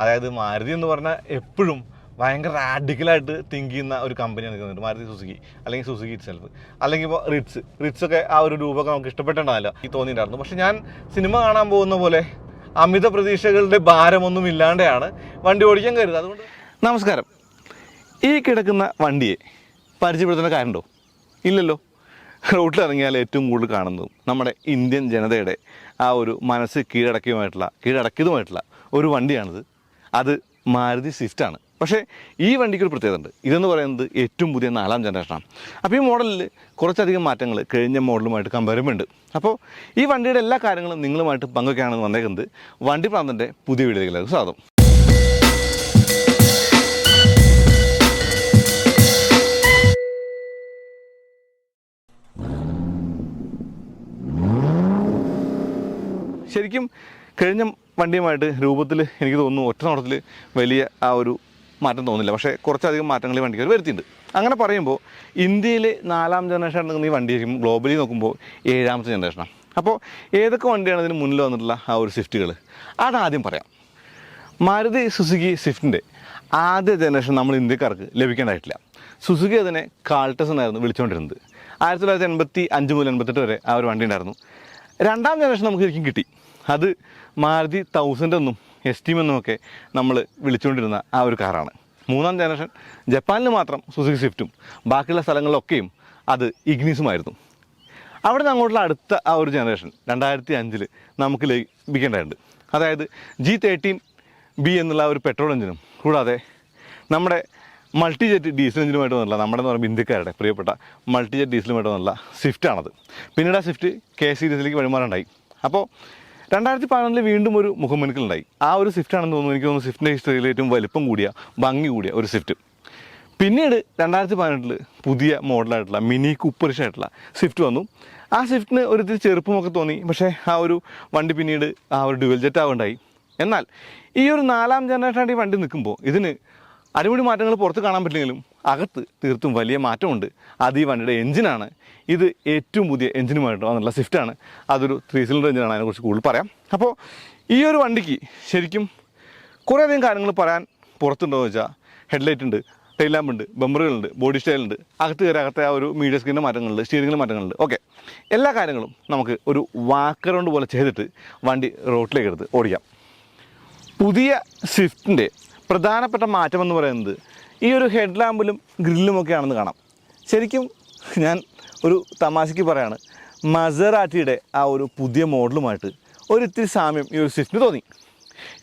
അതായത് മാരുതി എന്ന് പറഞ്ഞാൽ എപ്പോഴും ഭയങ്കര റാഡിക്കലായിട്ട് തിങ്ക് ചെയ്യുന്ന ഒരു കമ്പനിയാണ് നിൽക്കുന്നുണ്ട് മാരുതി സുസുക്കി, അല്ലെങ്കിൽ സുസുക്കി ഇറ്റ് സെൽഫ്, അല്ലെങ്കിൽ ഇപ്പോൾ റിറ്റ്സൊക്കെ ആ ഒരു രൂപമൊക്കെ നമുക്ക് ഇഷ്ടപ്പെട്ടിട്ടുണ്ടാവില്ല ഈ തോന്നിയിട്ടുണ്ടായിരുന്നു. പക്ഷെ ഞാൻ സിനിമ കാണാൻ പോകുന്ന പോലെ അമിത പ്രതീക്ഷകളുടെ ഭാരമൊന്നും ഇല്ലാണ്ടാണ് വണ്ടി ഓടിക്കാൻ കരുതുന്നത്. അതുകൊണ്ട് നമസ്കാരം. ഈ കിടക്കുന്ന വണ്ടിയെ പരിചയപ്പെടുത്തുന്ന കാര്യമുണ്ടോ? ഇല്ലല്ലോ. റോട്ടിലിറങ്ങിയാൽ ഏറ്റവും കൂടുതൽ കാണുന്നതും നമ്മുടെ ഇന്ത്യൻ ജനതയുടെ ആ ഒരു മനസ്സ് കീഴടക്കിയതുമായിട്ടുള്ള ഒരു വണ്ടിയാണിത്. അത് മാരുതി സ്വിഫ്റ്റാണ്. പക്ഷേ ഈ വണ്ടിക്ക് ഒരു പ്രത്യേകത ഉണ്ട്. ഇതെന്ന് പറയുന്നത് ഏറ്റവും പുതിയ 4ാം ജനറേഷനാണ്. അപ്പോൾ ഈ മോഡലിൽ കുറച്ചധികം മാറ്റങ്ങൾ കഴിഞ്ഞ മോഡലുമായിട്ട് കമ്പയർ ചെയ്യുന്നുണ്ട്. അപ്പോൾ ഈ വണ്ടിയുടെ എല്ലാ കാര്യങ്ങളും നിങ്ങളുമായിട്ട് പങ്കുവയ്ക്കാണെന്ന് വന്നേക്കുന്നത് വണ്ടി പ്രാന്തൻ്റെ പുതിയ വീഡിയോയിലേക്ക് സ്വാഗതം. ശരിക്കും കഴിഞ്ഞ വണ്ടിയുമായിട്ട് രൂപത്തിൽ എനിക്ക് തോന്നുന്നു ഒറ്റ നോട്ടത്തിൽ വലിയ ആ ഒരു മാറ്റം തോന്നില്ല. പക്ഷേ കുറച്ചധികം മാറ്റങ്ങൾ ഈ വണ്ടിക്ക് വരുത്തിയിട്ടുണ്ട്. അങ്ങനെ പറയുമ്പോൾ ഇന്ത്യയിലെ 4ാം ജനറേഷൻ ഉണ്ടെങ്കിൽ ഈ വണ്ടി ആയിരിക്കും ഗ്ലോബലി നോക്കുമ്പോൾ 7ാമത്തെ ജനറേഷനാണ്. അപ്പോൾ ഏതൊക്കെ വണ്ടിയാണ് ഇതിന് മുന്നിൽ വന്നിട്ടുള്ള ആ ഒരു സ്വിഫ്റ്റുകൾ അതാദ്യം പറയാം. മാരുതി സുസുക്കി സ്വിഫ്റ്റിൻ്റെ ആദ്യ ജനറേഷൻ നമ്മൾ ഇന്ത്യക്കാർക്ക് ലഭിക്കേണ്ടതായിട്ടില്ല. സുസുക്കി അതിനെ കാൾട്ടസ് എന്നായിരുന്നു വിളിച്ചുകൊണ്ടിരുന്നത്. 1985 മുതൽ 88 വരെ ആ ഒരു വണ്ടി ഉണ്ടായിരുന്നു. 2ാം ജനറേഷൻ നമുക്ക് ശരിക്കും കിട്ടി. അത് മാരുതി 1000 എന്നും എസ്റ്റീം എന്നുമൊക്കെ നമ്മൾ വിളിച്ചുകൊണ്ടിരുന്ന ആ ഒരു കാറാണ്. 3ാം ജനറേഷൻ ജപ്പാനിൽ മാത്രം സുസുക്കി സ്വിഫ്റ്റും ബാക്കിയുള്ള സ്ഥലങ്ങളിലൊക്കെയും അത് ഇഗ്നിസുമായിരുന്നു. അവിടെ നിന്ന് അങ്ങോട്ടുള്ള അടുത്ത ആ ഒരു ജനറേഷൻ 2005 നമുക്ക് ലഭിക്കേണ്ടതുണ്ട്. അതായത് G13B എന്നുള്ള ഒരു പെട്രോൾ എഞ്ചിനും കൂടാതെ നമ്മുടെ മൾട്ടിജെറ്റ് ഡീസൽ എഞ്ചിനുമായിട്ട് വന്നിട്ടുള്ള നമ്മുടെ എന്ന് പറയുമ്പോൾ ഇന്ത്യക്കാരുടെ പ്രിയപ്പെട്ട മൾട്ടിജെറ്റ് ഡീസലുമായിട്ട് വന്നിട്ടുള്ള സ്വിഫ്റ്റാണത്. പിന്നീട് ആ സ്വിഫ്റ്റ് കെ സീരീസിലേക്ക് വഴിമാറുണ്ടായി. അപ്പോൾ 2011 വീണ്ടും ഒരു മുഖമുൻകലുണ്ടായി. ആ ഒരു സ്വിഫ്റ്റാണെന്ന് തോന്നുന്നു. എനിക്ക് തോന്നുന്നു സ്വിഫ്റ്റിൻ്റെ ഹിസ്റ്ററിയിൽ ഏറ്റവും വലിപ്പം കൂടിയ ഭംഗി കൂടിയ ഒരു സ്വിഫ്റ്റ്. പിന്നീട് 2018 പുതിയ മോഡലായിട്ടുള്ള മിനി കൂപ്പറിഷ് ആയിട്ടുള്ള സ്വിഫ്റ്റ് വന്നു. ആ സ്വിഫ്റ്റിന് ഒരു ഇത്തിരി ചെറുപ്പമൊക്കെ തോന്നി. പക്ഷേ ആ ഒരു വണ്ടി പിന്നീട് ആ ഒരു ഡ്യുവൽ ജെറ്റ് ആവുണ്ടായി. എന്നാൽ ഈ ഒരു 4ാം ജനറേഷനായിട്ട് ഈ വണ്ടി നിൽക്കുമ്പോൾ ഇതിന് അടിമുടി മാറ്റങ്ങൾ പുറത്ത് കാണാൻ പറ്റില്ലെങ്കിലും അകത്ത് തീർത്തും വലിയ മാറ്റമുണ്ട്. അത് ഈ വണ്ടിയുടെ എഞ്ചിനാണ്. ഇത് ഏറ്റവും പുതിയ എഞ്ചിനുമായിട്ട് വന്നുള്ള സ്വിഫ്റ്റാണ്. അതൊരു 3 സിലിണ്ടർ എഞ്ചിനാണ്. അതിനെക്കുറിച്ച് കൂടുതൽ പറയാം. അപ്പോൾ ഈ ഒരു വണ്ടിക്ക് ശരിക്കും കുറേയധികം കാര്യങ്ങൾ പറയാൻ പുറത്തുണ്ടോ എന്ന് വെച്ചാൽ ഹെഡ്ലൈറ്റ് ഉണ്ട്, ടെയിൽ ലാമ്പ് ഉണ്ട്, ബമ്പറുകളുണ്ട്, ബോഡി സ്റ്റൈലുണ്ട്, അകത്തെ ആ ഒരു മീഡിയ സ്ക്രീനിൻ്റെ മാറ്റങ്ങളുണ്ട്, സ്റ്റിയറിംഗിൻ്റെ മാറ്റങ്ങളുണ്ട്. ഓക്കെ, എല്ലാ കാര്യങ്ങളും നമുക്ക് ഒരു വാക്ക് റൗണ്ട് പോലെ ചെയ്തിട്ട് വണ്ടി റോട്ടിലേക്ക് എടുത്ത് ഓടിക്കാം. പുതിയ സ്വിഫ്റ്റിൻ്റെ പ്രധാനപ്പെട്ട മാറ്റമെന്ന് പറയുന്നത് ഈ ഒരു ഹെഡ് ലാമ്പിലും ഗ്രില്ലുമൊക്കെ ആണെന്ന് കാണാം. ശരിക്കും ഞാൻ ഒരു തമാശയ്ക്ക് പറയാണ്, മസറാറ്റിയുടെ ആ ഒരു പുതിയ മോഡലുമായിട്ട് ഒരിത്തിരി സാമ്യം ഈ ഒരു സ്വിഫ്റ്റിന് തോന്നി.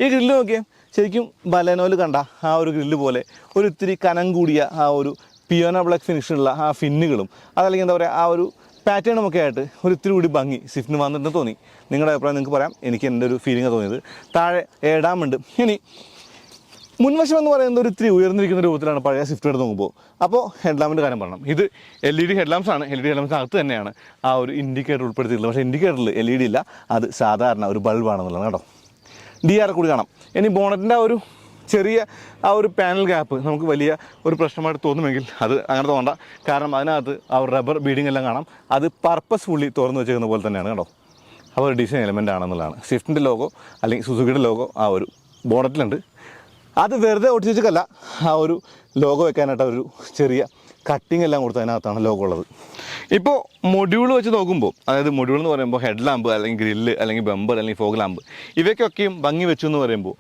ഈ ഗ്രില്ല് നോക്കിയാൽ ശരിക്കും ബലേനോയിൽ കണ്ട ആ ഒരു ഗ്രില്ല് പോലെ ഒരിത്തിരി കനം കൂടിയ ആ ഒരു പിയോന ബ്ലാക്ക് ഫിനിഷുള്ള ആ ഫിന്നുകളും അതല്ലെങ്കിൽ എന്താ പറയുക ആ ഒരു പാറ്റേണുമൊക്കെ ആയിട്ട് ഒരിത്തിരി കൂടി ഭംഗി സ്വിഫ്റ്റിന് വന്നിട്ട് തോന്നി. നിങ്ങളുടെ അഭിപ്രായം നിങ്ങൾക്ക് പറയാം. എനിക്ക് എൻ്റെ ഒരു ഫീലിംഗ് തോന്നിയത്. താഴെ ഏടാമുണ്ട്. ഇനി മുൻവശം എന്ന് പറയുന്നത് ഒരു ഇത്തിരി ഉയർന്നിരിക്കുന്ന രൂപത്തിലാണ് പഴയ സ്വിഫ്റ്റ് എടുത്ത് നോക്കുമ്പോൾ. അപ്പോൾ ഹെഡ്ലാമ്പിൻ്റെ കാര്യം പറയണം. ഇത് LED ഹെഡ്ലാമ്പ്സാണ്. LED ഹെഡ്ലാമ്പ്സിനകത്ത് തന്നെയാണ് ആ ഒരു ഇൻഡിക്കേറ്റർ ഉൾപ്പെടുത്തിയിട്ടുള്ളത്. പക്ഷേ ഇൻഡിക്കേറ്ററിൽ LED ഇല്ല, അത് സാധാരണ ഒരു ബൾബാണെന്നുള്ളത് കേട്ടോ. DR കൂടി കാണാം. ഇനി ബോണറ്റിൻ്റെ ആ ഒരു ചെറിയ ആ ഒരു പാനൽ ഗ്യാപ്പ് നമുക്ക് വലിയ ഒരു പ്രശ്നമായിട്ട് തോന്നുമെങ്കിൽ അത് അങ്ങനെ തോന്നണ്ട. കാരണം അതിനകത്ത് ആ ഒരു റബ്ബർ ബീഡിങ് എല്ലാം കാണാം. അത് പർപ്പസ്ഫുള്ളി തുറന്നു വെച്ചേക്കുന്ന പോലെ തന്നെയാണ് കേട്ടോ. അപ്പോൾ ഒരു ഡിസൈൻ എലമെൻ്റ് ആണെന്നുള്ളതാണ്. സ്വിഫ്റ്റിൻ്റെ ലോഗോ അല്ലെങ്കിൽ സുസുക്കിയുടെ ലോഗോ ആ ഒരു ബോണറ്റിലുണ്ട്. അത് വെറുതെ ഒട്ടിച്ചേക്കല്ല, ആ ഒരു ലോഗോ വെക്കാനായിട്ട് ഒരു ചെറിയ കട്ടിങ് എല്ലാം കൊടുത്ത് അതിനകത്താണ് ലോഗോ ഉള്ളത്. ഇപ്പോൾ മൊഡ്യൂൾ വെച്ച് നോക്കുമ്പോൾ, അതായത് മൊഡ്യൂൾ എന്ന് പറയുമ്പോൾ ഹെഡ് ലാമ്പ് അല്ലെങ്കിൽ ഗ്രില്ല് അല്ലെങ്കിൽ ബമ്പർ അല്ലെങ്കിൽ ഫോഗ് ലാമ്പ് ഇവയ്ക്കൊക്കെയും ഭംഗി വെച്ചു എന്ന് പറയുമ്പോൾ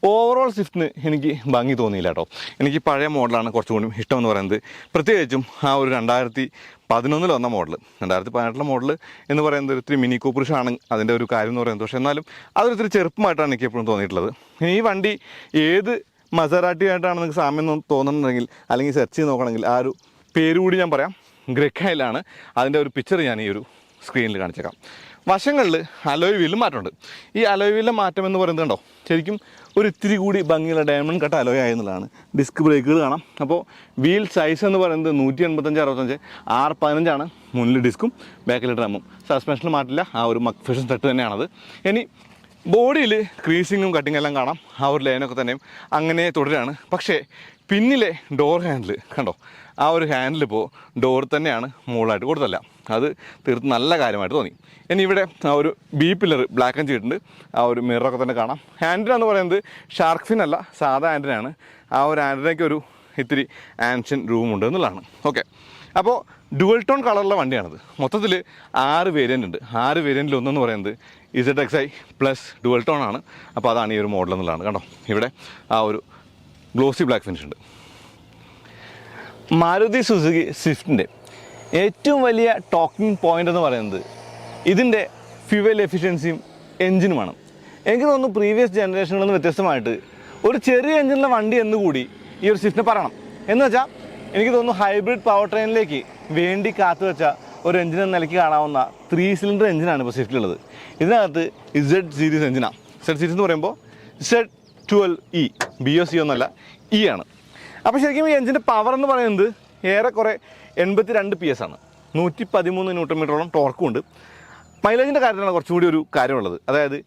ഓവറോൾ സ്വിഫ്റ്റിന് എനിക്ക് ഭംഗി തോന്നിയില്ല കേട്ടോ. എനിക്ക് പഴയ മോഡലാണ് കുറച്ചുകൂടി ഇഷ്ടമെന്ന് പറയുന്നത്. പ്രത്യേകിച്ചും ആ ഒരു 2011 വന്ന മോഡൽ, 2018 മോഡൽ എന്ന് പറയുന്നത് ഒരിത്തിരി മിനി കൂപ്പറിഷാണ് അതിൻ്റെ ഒരു കാര്യം എന്ന് പറയുന്നത്. പക്ഷേ എന്നാലും അതൊരിത്തിരി ചെറുപ്പമായിട്ടാണ് എനിക്ക് എപ്പോഴും തോന്നിയിട്ടുള്ളത്. ഇനി ഈ വണ്ടി ഏത് മസറാട്ടിയായിട്ടാണ് നിങ്ങൾക്ക് സാമ്യം തോന്നുന്നുണ്ടെങ്കിൽ അല്ലെങ്കിൽ സെർച്ച് ചെയ്ത് നോക്കണമെങ്കിൽ ആ ഒരു പേര് കൂടി ഞാൻ പറയാം. ഗ്രേക്കയിലാണ്. അതിൻ്റെ ഒരു പിക്ചർ ഞാൻ ഈ ഒരു സ്ക്രീനിൽ കാണിച്ചേക്കാം. വശങ്ങളിൽ അലോയ് വീലിൽ മാറ്റമുണ്ട്. ഈ അലോയ് വീലിലെ മാറ്റം എന്ന് പറയുന്നത് കണ്ടോ, ശരിക്കും ഒരു ഇത്തിരി കൂടി ഭംഗിയുള്ള ഡയമണ്ട് കട്ട് അലോയ് ആയെന്നുള്ളതാണ്. ഡിസ്ക് ബ്രേക്കുകൾ കാണാം. അപ്പോൾ വീൽ സൈസ് എന്ന് പറയുന്നത് 185/65 R15 മുന്നിൽ ഡിസ്കും ബാക്കിൽ ഡ്രമ്മും. സസ്പെൻഷനിൽ മാറ്റില്ല, ആ ഒരു മക്ഫിഷൻ സെറ്റ് തന്നെയാണത്. ഇനി ബോഡിയിൽ ക്രീസിങ്ങും കട്ടിങ് എല്ലാം കാണാം. ആ ഒരു ലൈനൊക്കെ തന്നെയും അങ്ങനെ തുടരുകയാണ്. പക്ഷേ പിന്നിലെ ഡോർ ഹാൻഡിൽ കണ്ടോ, ആ ഒരു ഹാൻഡിൽ ഇപ്പോൾ ഡോർ തന്നെയാണ് മുകളിലായിട്ട് കൊടുത്തല്ല. അത് തീർത്ത് നല്ല കാര്യമായിട്ട് തോന്നി. ഇനി ഇവിടെ ആ ഒരു ബി പില്ലർ ബ്ലാക്ക് ആൻഡ് ചെയ്തിട്ടുണ്ട്. ആ ഒരു മിററൊക്കെ തന്നെ കാണാം. ആൻറ്റിന എന്ന് പറയുന്നത് ഷാർക്ക് ഫിൻ അല്ല, സാധാ ആൻറ്റിനയാണ്. ആ ഒരു ആൻറ്റിനയ്ക്ക് ഒരു ഇത്തിരി ആൻഷ്യൻ റൂമുണ്ട് എന്നുള്ളതാണ്. ഓക്കെ, അപ്പോൾ ഡുവൽ ടോൺ കളറുള്ള വണ്ടിയാണിത്. മൊത്തത്തിൽ 6 വേരിയൻ്റ് ഉണ്ട്. 6 വേരിയൻറ്റിൽ ഒന്നെന്ന് പറയുന്നത് ZXi പ്ലസ് ഡുവൽ ടോൺ ആണ്. അപ്പോൾ അതാണ് ഈ ഒരു മോഡൽ എന്നുള്ളതാണ്. കണ്ടോ, ഇവിടെ ആ ഒരു ഗ്ലോസി ബ്ലാക്ക് ഫിനിഷ് ഉണ്ട്. മാരുതി സുസുക്കി സ്വിഫ്റ്റിൻ്റെ ഏറ്റവും വലിയ ടോക്കിംഗ് പോയിൻ്റ് എന്ന് പറയുന്നത് ഇതിൻ്റെ ഫ്യൂവൽ എഫിഷ്യൻസിയും എൻജിനുമാണ്. എനിക്ക് തോന്നുന്നു പ്രീവിയസ് ജനറേഷനുകളിൽ നിന്ന് വ്യത്യസ്തമായിട്ട് ഒരു ചെറിയ എൻജിനുള്ള വണ്ടി എന്നുകൂടി ഈ ഒരു സ്വിഫ്റ്റിനെ പറയണം. എന്ന് വെച്ചാൽ എനിക്ക് തോന്നുന്നു ഹൈബ്രിഡ് പവർ ട്രെയിനിലേക്ക് വേണ്ടി കാത്തു വെച്ച ഒരു എഞ്ചിൻ എന്ന നിലയ്ക്ക് കാണാവുന്ന 3 സിലിണ്ടർ എഞ്ചിനാണ് ഇപ്പോൾ സ്വിഫ്റ്റിലുള്ളത്. ഇതിനകത്ത് Z സീരീസ് എഞ്ചിനാണ്. Z സീരീസ് എന്ന് പറയുമ്പോൾ Z12E, BOC ഒന്നല്ല, E ആണ്. അപ്പോൾ ശരിക്കും ഈ എഞ്ചിൻ്റെ പവർ എന്ന് പറയുന്നത് ഏറെക്കുറെ 82 PS ആണ്. 113 ന്യൂട്ടൺ മീറ്ററോളം ടോർക്കും ഉണ്ട്. മൈലേജിൻ്റെ കാര്യത്തിലാണ് കുറച്ചും കൂടി ഒരു കാര്യമുള്ളത്. അതായത്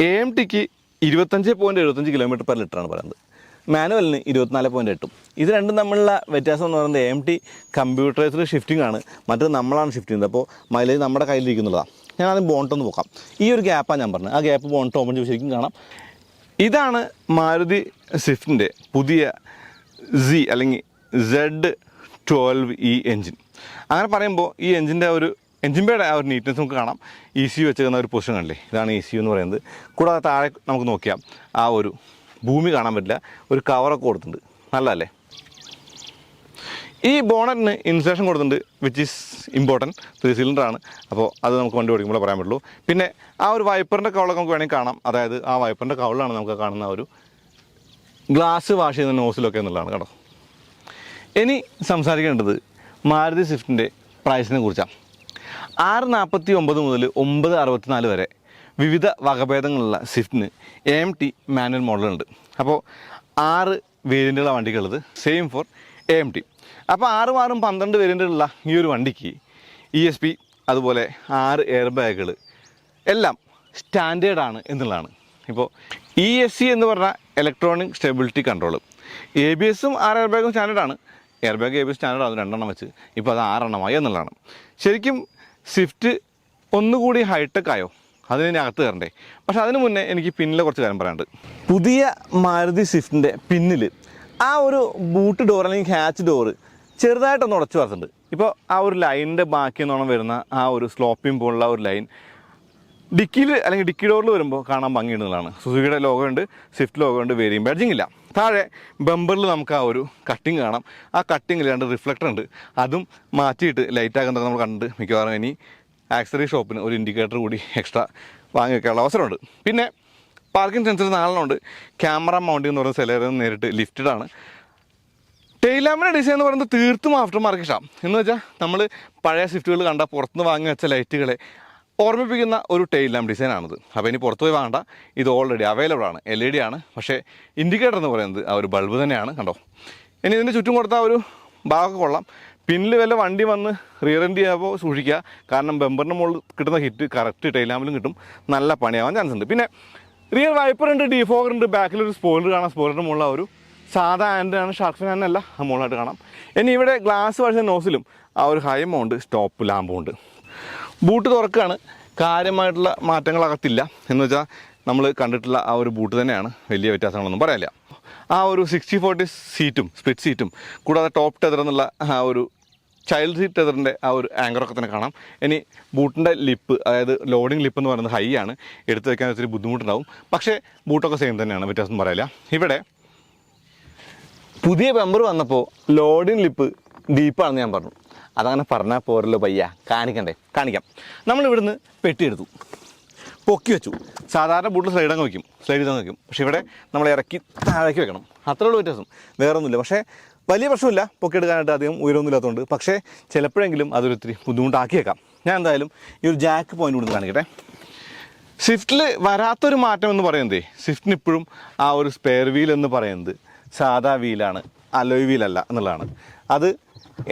AMTക്ക് 25.75 km/ലിറ്ററാണ് പറയുന്നത്. മാനുവലിന് 24.8. ഇത് രണ്ടും തമ്മിലുള്ള വ്യത്യാസം എന്ന് പറയുന്നത് AMT കമ്പ്യൂട്ടറൈസ്ഡ് ഷിഫ്റ്റിംഗ് ആണ്, മറ്റത് നമ്മളാണ് ഷിഫ്റ്റ് ചെയ്യുന്നത്. അപ്പോൾ മൈലേജ് നമ്മുടെ കയ്യിലിരിക്കുന്നുള്ളതാണ്. ഞാൻ ആദ്യം ബോണ്ടൊന്ന് പോക്കാം. ഈ ഒരു ഗ്യാപ്പാണ് ഞാൻ പറഞ്ഞത്. ആ ഗ്യാപ്പ് ബോണ്ട് ഓപ്പൺ ചെയ്ത് ശരിക്കും കാണാം. ഇതാണ് മാരുതി സ്വിഫ്റ്റിൻ്റെ പുതിയ Z അല്ലെങ്കിൽ Z12E എൻജിൻ. അങ്ങനെ പറയുമ്പോൾ ഈ എൻജിൻ്റെ ഒരു എൻജിൻ ബേയുടെ ആ ഒരു നീറ്റ്നെസ് നമുക്ക് കാണാം. ECU വെച്ചിരിക്കുന്ന ഒരു പൊസിഷൻ കണ്ടില്ലേ, ഇതാണ് ECU എന്ന് പറയുന്നത്. കൂടാതെ താഴെ നമുക്ക് നോക്കിയാൽ ആ ഒരു ഭൂമി കാണാൻ പറ്റില്ല, ഒരു കവറൊക്കെ കൊടുത്തിട്ടുണ്ട്. നല്ലതല്ലേ? ഈ ബോണറ്റിന് ഇൻസുലേഷൻ കൊടുത്തിട്ടുണ്ട്, വിച്ച് ഈസ് ഇമ്പോർട്ടൻറ്റ്. 3 സിലിണ്ടറാണ്. അപ്പോൾ അത് നമുക്ക് വണ്ടി ഓടിക്കുമ്പോൾ പറയാൻ പറ്റുള്ളൂ. പിന്നെ ആ ഒരു വൈപ്പറിൻ്റെ കവളൊക്കെ നമുക്ക് വേണമെങ്കിൽ കാണാം. അതായത് ആ വൈപ്പറിൻ്റെ കവളാണ് നമുക്ക് കാണുന്ന ഒരു ഗ്ലാസ് വാഷ് ചെയ്യുന്ന നോസിലൊക്കെ എന്നുള്ളതാണ് കേട്ടോ. ഇനി സംസാരിക്കേണ്ടത് മാരുതി സ്വിഫ്റ്റിൻ്റെ പ്രൈസിനെ കുറിച്ചാണ്. 649 മുതൽ 964 വരെ വിവിധ വകഭേദങ്ങളുള്ള സ്വിഫ്റ്റിന് AMT മാനുവൽ മോഡലുണ്ട്. അപ്പോൾ 6 വേരിയൻ്റുള്ള വണ്ടികളുള്ളത്, സെയിം ഫോർ AMT. അപ്പോൾ 6 12 വേരിയൻ്റുള്ള ഈ ഒരു വണ്ടിക്ക് ESP അതുപോലെ 6 എയർ ബാഗുകൾ എല്ലാം സ്റ്റാൻഡേർഡാണ് എന്നുള്ളതാണ്. ഇപ്പോൾ ESC എന്ന് പറഞ്ഞാൽ ഇലക്ട്രോണിക് സ്റ്റെബിലിറ്റി കൺട്രോൾ. ABSും 6 എയർ ബാഗും സ്റ്റാൻഡേർഡാണ്. എയർ ബാഗ് ABS സ്റ്റാൻഡേർഡ് 2 എണ്ണം വെച്ച് ഇപ്പോൾ അത് 6 എണ്ണമായി എന്നുള്ളതാണ്. ശരിക്കും സ്വിഫ്റ്റ് ഒന്നുകൂടി ഹൈടെക് ആയോ? അതിന് അകത്ത് കയറണ്ടേ. പക്ഷെ അതിന് മുന്നേ എനിക്ക് പിന്നിലെ കുറച്ച് കാര്യം പറയാനുണ്ട്. പുതിയ മാരുതി സ്വിഫ്റ്റിൻ്റെ പിന്നിൽ ആ ഒരു ബൂട്ട് ഡോർ അല്ലെങ്കിൽ ഹാച്ച് ഡോറ് ചെറുതായിട്ടൊന്ന് ഉടച്ചു വരത്തുണ്ട്. ഇപ്പോൾ ആ ഒരു ലൈനിൻ്റെ ബാക്കി എന്നോണം വരുന്ന ആ ഒരു സ്ലോപ്പിംഗ് പോലുള്ള ഒരു ലൈൻ ഡിക്കിയിൽ അല്ലെങ്കിൽ ഡിക്കി ഡോറിൽ വരുമ്പോൾ കാണാൻ ഭംഗിയുള്ളതാണ്. സുസുക്കിയുടെ ലോഗോ ഉണ്ട്, സ്വിഫ്റ്റ് ലോഗോ ഉണ്ട്, വേരിയും ബാഡ്ജിങ് ഇല്ല. താഴെ ബമ്പറിൽ നമുക്ക് ആ ഒരു കട്ടിങ് കാണാം. ആ കട്ടിങ്ങിൽ 2 റിഫ്ലക്ടർ ഉണ്ട്. അതും മാറ്റിയിട്ട് ലൈറ്റാക്കുന്നതൊക്കെ നമ്മൾ കണ്ട് മിക്കവാറും ഇനി ആക്സറി ഷോപ്പിന് ഒരു ഇൻഡിക്കേറ്റർ കൂടി എക്സ്ട്രാ വാങ്ങി വെക്കാനുള്ള അവസരമുണ്ട്. പിന്നെ പാർക്കിംഗ് സെൻസർ 4 ഉണ്ട്. ക്യാമറ മൗണ്ടിംഗ് എന്ന് പറയുന്ന സെലറിൽ നിന്ന് നേരിട്ട് ലിഫ്റ്റഡ് ആണ്. ടെയിൽ ലാമ്പിൻ്റെ ഡിസൈൻ എന്ന് പറയുന്നത് തീർത്തും ആഫ്റ്റർ മാർക്കറ്റ് ഇഷ്ടം. എന്ന് വെച്ചാൽ നമ്മൾ പഴയ സ്വിഫ്റ്റുകൾ കണ്ട പുറത്തുനിന്ന് വാങ്ങി വെച്ച ലൈറ്റുകളെ ഓർമ്മിപ്പിക്കുന്ന ഒരു ടെയിൽ ലാമ്പ് ഡിസൈനാണിത്. അപ്പോൾ ഇനി പുറത്ത് പോയി വാങ്ങണ്ട, ഇത് ഓൾറെഡി അവൈലബിൾ ആണ്. LED ആണ്. പക്ഷേ ഇൻഡിക്കേറ്റർ എന്ന് പറയുന്നത് ആ ഒരു ബൾബ് തന്നെയാണ്. കണ്ടോ, ഇനി ഇതിൻ്റെ ചുറ്റും കൊടുത്ത ഒരു ഭാഗമൊക്കെ കൊള്ളാം. പിന്നിൽ വല്ല വണ്ടി വന്ന് റിയറെൻഡ് ചെയ്യുമ്പോൾ സൂക്ഷിക്കുക. കാരണം ബമ്പറിൻ്റെ മുകളിൽ കിട്ടുന്ന ഹിറ്റ് കറക്റ്റ് ടെയിൽ ലാമ്പിലും കിട്ടും. നല്ല പണിയാവാൻ ചാൻസ് ഉണ്ട്. പിന്നെ റിയർ വൈപ്പർ ഉണ്ട്, ഡിഫോഗർ ഉണ്ട്, ബാക്കിലൊരു സ്പോയിലർ കാണാം. സ്പോയിലറിൻ്റെ മുകളിൽ ഒരു സാധാ ആൻഡാണ്, ഷാർക്ക് ഫിൻ ആൻഡല്ല, ആ മുകളിലായിട്ട് കാണാം. ഇനി ഇവിടെ ഗ്ലാസ് വാഷിൻ്റെ നോസിലും ആ ഒരു ഹൈ മൗണ്ട് സ്റ്റോപ്പ് ലാമ്പും ഉണ്ട്. ബൂട്ട് തുറക്കുകയാണ്. കാര്യമായിട്ടുള്ള മാറ്റങ്ങളകത്തില്ല. എന്ന് വെച്ചാൽ നമ്മൾ കണ്ടിട്ടുള്ള ആ ഒരു ബൂട്ട് തന്നെയാണ്, വലിയ വ്യത്യാസങ്ങളൊന്നും പറയാനില്ല. ആ ഒരു 60/40 സീറ്റും സ്പ്ലിറ്റ് സീറ്റും കൂടാതെ ടോപ്പ് ടെതർ എന്നുള്ള ആ ഒരു ചൈൽഡ് സീറ്റ് ടെതറിൻ്റെ ആ ഒരു ആങ്കറൊക്കെ തന്നെ കാണാം. ഇനി ബൂട്ടിൻ്റെ ലിപ്പ്, അതായത് ലോഡിങ് ലിപ്പ് എന്ന് പറയുന്നത് ഹൈ ആണ്. എടുത്ത് വെക്കാൻ ഒത്തിരി ബുദ്ധിമുട്ടുണ്ടാവും. പക്ഷേ ബൂട്ടൊക്കെ സെയിം തന്നെയാണ്, വ്യത്യാസം പറയില്ല. ഇവിടെ പുതിയ ബമ്പർ വന്നപ്പോൾ ലോഡിങ് ലിപ്പ് ഡീപ്പാണെന്ന് ഞാൻ പറഞ്ഞു. അതങ്ങനെ പറഞ്ഞാൽ പോരല്ലോ പയ്യ, കാണിക്കാം. നമ്മളിവിടുന്ന് പെട്ടിയെടുത്തു, പൊക്കി വെച്ചു. സാധാരണ ബൂട്ടിൽ സ്ലൈഡ് ചെയ്ത് വയ്ക്കും. പക്ഷേ ഇവിടെ നമ്മൾ ഇറക്കി താഴേക്ക് വെക്കണം. അത്രേ ഉള്ളൂ വ്യത്യാസം, വേറൊന്നുമില്ല. പക്ഷേ വലിയ പ്രശ്നമില്ല, പൊക്കിയെടുക്കാനായിട്ട് അധികം ഉയരമൊന്നുമില്ലാത്തതുകൊണ്ട്. പക്ഷേ ചിലപ്പോഴെങ്കിലും അതൊരു ഇത്തിരി ബുദ്ധിമുട്ടാക്കിയേക്കാം. ഞാൻ എന്തായാലും ഈ ഒരു ജാക്ക് പോയിന്റ് കൊടുത്ത് കാണിക്കട്ടെ. സ്വിഫ്റ്റിൽ വരാത്തൊരു മാറ്റം എന്ന് പറയുന്നത്, സ്വിഫ്റ്റിന് ഇപ്പോഴും ആ ഒരു സ്പെയർ വീൽ എന്ന് പറയുന്നത് സാധാ വീലാണ്, അലോയ് വീലല്ല എന്നുള്ളതാണ്. അത്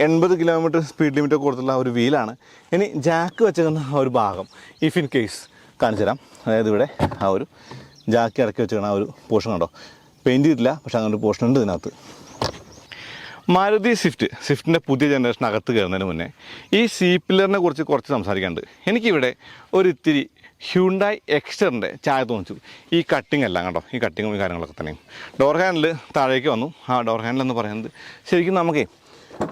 80 km സ്പീഡ് ലിമിറ്റ് കൊടുത്തുള്ള ഒരു വീലാണ്. ഇനി ജാക്ക് വെച്ചേക്കുന്ന ആ ഒരു ഭാഗം ഇഫ് ഇൻ കേസ് കാണിച്ചു തരാം. അതായത് ഇവിടെ ആ ഒരു ജാക്ക് ഇറക്കി വെച്ചേക്കുന്ന ആ ഒരു പോർഷൻ കണ്ടോ, പെയിൻറ്റ് ചെയ്തിട്ടില്ല, പക്ഷെ അങ്ങനെ ഒരു പോർഷൻ ഉണ്ട് ഇതിനകത്ത്. മാരുതി സ്വിഫ്റ്റിൻ്റെ പുതിയ ജനറേഷൻ അകത്ത് കയറുന്നതിന് മുന്നേ ഈ സി പില്ലറിനെ കുറിച്ച് കുറച്ച് സംസാരിക്കാനുണ്ട്. എനിക്കിവിടെ ഒരു ഇത്തിരി ഹ്യുണ്ടായി എക്സ്റ്ററിൻ്റെ ചായ തോന്നിച്ചു. ഈ കട്ടിങ് എല്ലാം കണ്ടോ, ഈ കട്ടിങ്ങും ഈ കാര്യങ്ങളൊക്കെ തന്നെയും. ഡോർ ഹാൻഡിൽ താഴേക്ക് വന്നു. ആ ഡോർ ഹാൻഡിൽ എന്ന് പറയുന്നത് ശരിക്കും നമുക്കേ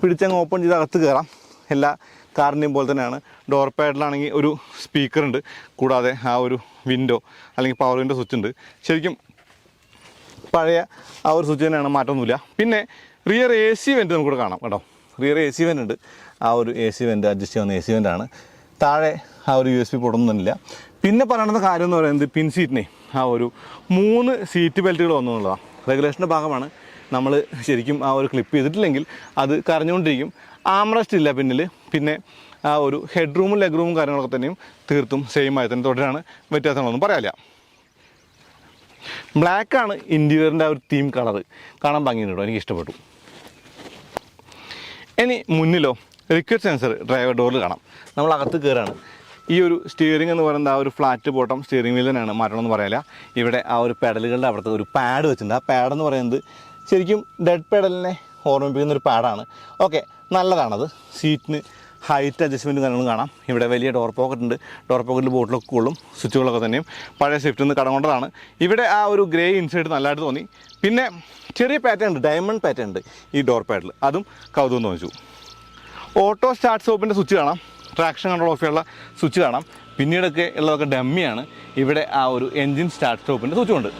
പിടിച്ചങ്ങ് ഓപ്പൺ ചെയ്ത് അകത്ത് കയറാം. എല്ലാ കാറിൻ്റെയും പോലെ തന്നെയാണ്. ഡോർ പാഡിലാണെങ്കിൽ ഒരു സ്പീക്കറുണ്ട്, കൂടാതെ ആ ഒരു വിൻഡോ അല്ലെങ്കിൽ പവർ വിൻഡോ സ്വിച്ച് ഉണ്ട്. ശരിക്കും പഴയ ആ ഒരു സ്വിച്ച് തന്നെയാണ്, മാറ്റമൊന്നുമില്ല. പിന്നെ റിയർ എ സി വെൻറ്റ് നമുക്കിവിടെ കാണാം കേട്ടോ. റിയർ എ സി വെൻ്റ് ഉണ്ട്. ആ ഒരു എ സി വെൻ്റ് അഡ്ജസ്റ്റ് ചെയ്യുന്ന എ സി വെൻ്റാണ്. താഴെ ആ ഒരു USB പോർട്ടൊന്നുമില്ല. പിന്നെ പറയേണ്ട കാര്യം എന്ന് പറയുന്നത് പിൻ സീറ്റിനെ ആ ഒരു 3 സീറ്റ് ബെൽറ്റുകൾ വന്നു എന്നുള്ളതാണ്. റെഗുലേഷൻ്റെ ഭാഗമാണ്. നമ്മൾ ശരിക്കും ആ ഒരു ക്ലിപ്പ് ചെയ്തിട്ടില്ലെങ്കിൽ അത് കരഞ്ഞുകൊണ്ടിരിക്കും. ആംറസ്റ്റ് ഇല്ല പിന്നിൽ. പിന്നെ ആ ഒരു ഹെഡ് റൂമും ലെഗ് റൂമും കാര്യങ്ങളൊക്കെ തന്നെയും തീർത്തും സെയിം ആയി തന്നെ തുടരാണ്. വ്യത്യാസങ്ങളൊന്നും പറയാനില്ല. ബ്ലാക്കാണ് ഇൻറ്റീരിയറിൻ്റെ ആ ഒരു തീം കളറ്. കാണാൻ ഭംഗിയുണ്ട് കേട്ടോ, എനിക്ക് ഇഷ്ടപ്പെട്ടു. ഇനി മുന്നിലോ റിക്വസ്റ്റ് സെൻസർ ഡ്രൈവർ ഡോറിൽ കാണാം. നമ്മൾ അകത്ത് കയറാണ്. ഈ ഒരു സ്റ്റിയറിംഗ് എന്ന് പറയുന്നത് ആ ഒരു ഫ്ലാറ്റ് ബോട്ടം സ്റ്റിയറിംഗ് വീൽ തന്നെയാണ്, മാറ്റണമെന്ന് പറയാനില്ല. ഇവിടെ ആ ഒരു പെഡലുകളുടെ അവിടുത്തെ ഒരു പാഡ് വെച്ചിട്ടുണ്ട്. ആ പാഡെന്ന് പറയുന്നത് ശരിക്കും ഡെഡ് പെഡലിനെ ഓർമ്മിപ്പിക്കുന്ന ഒരു പാഡാണ്. ഓക്കെ, നല്ലതാണത്. സീറ്റിന് ഹൈറ്റ് അഡ്ജസ്റ്റ്മെൻറ്റും കാര്യങ്ങളും കാണാം. ഇവിടെ വലിയ ഡോർ പോക്കറ്റ് ഉണ്ട്. ഡോർ പോക്കറ്റിൽ ബോട്ടിലൊക്കെ കൊള്ളും. സ്വിച്ചുകളൊക്കെ തന്നെയും പഴയ സ്വിഫ്റ്റിൽ നിന്ന് കടം കൊണ്ടതാണ്. ഇവിടെ ആ ഒരു ഗ്രേ ഇൻസൈഡ് നല്ലതായിട്ട് തോന്നി. പിന്നെ ചെറിയ പാറ്റേൺ ഉണ്ട്, ഡയമണ്ട് പാറ്റേൺ ഉണ്ട് ഈ ഡോർ പാഡിൽ. അതും കൗതുകം തോന്നിച്ചു. ഓട്ടോ സ്റ്റാർട്ട് സ്റ്റോപ്പിൻ്റെ സ്വിച്ച് കാണാം. ട്രാക്ഷൻ കൺട്രോൾ ഓഫ് ചെയ്യാനുള്ള സ്വിച്ച് കാണാം. പിന്നീടൊക്കെ ഉള്ളതൊക്കെ ഡമ്മിയാണ്. ഇവിടെ ആ ഒരു എൻജിൻ സ്റ്റാർട്ട് സ്റ്റോപ്പിൻ്റെ സ്വിച്ചുണ്ട്.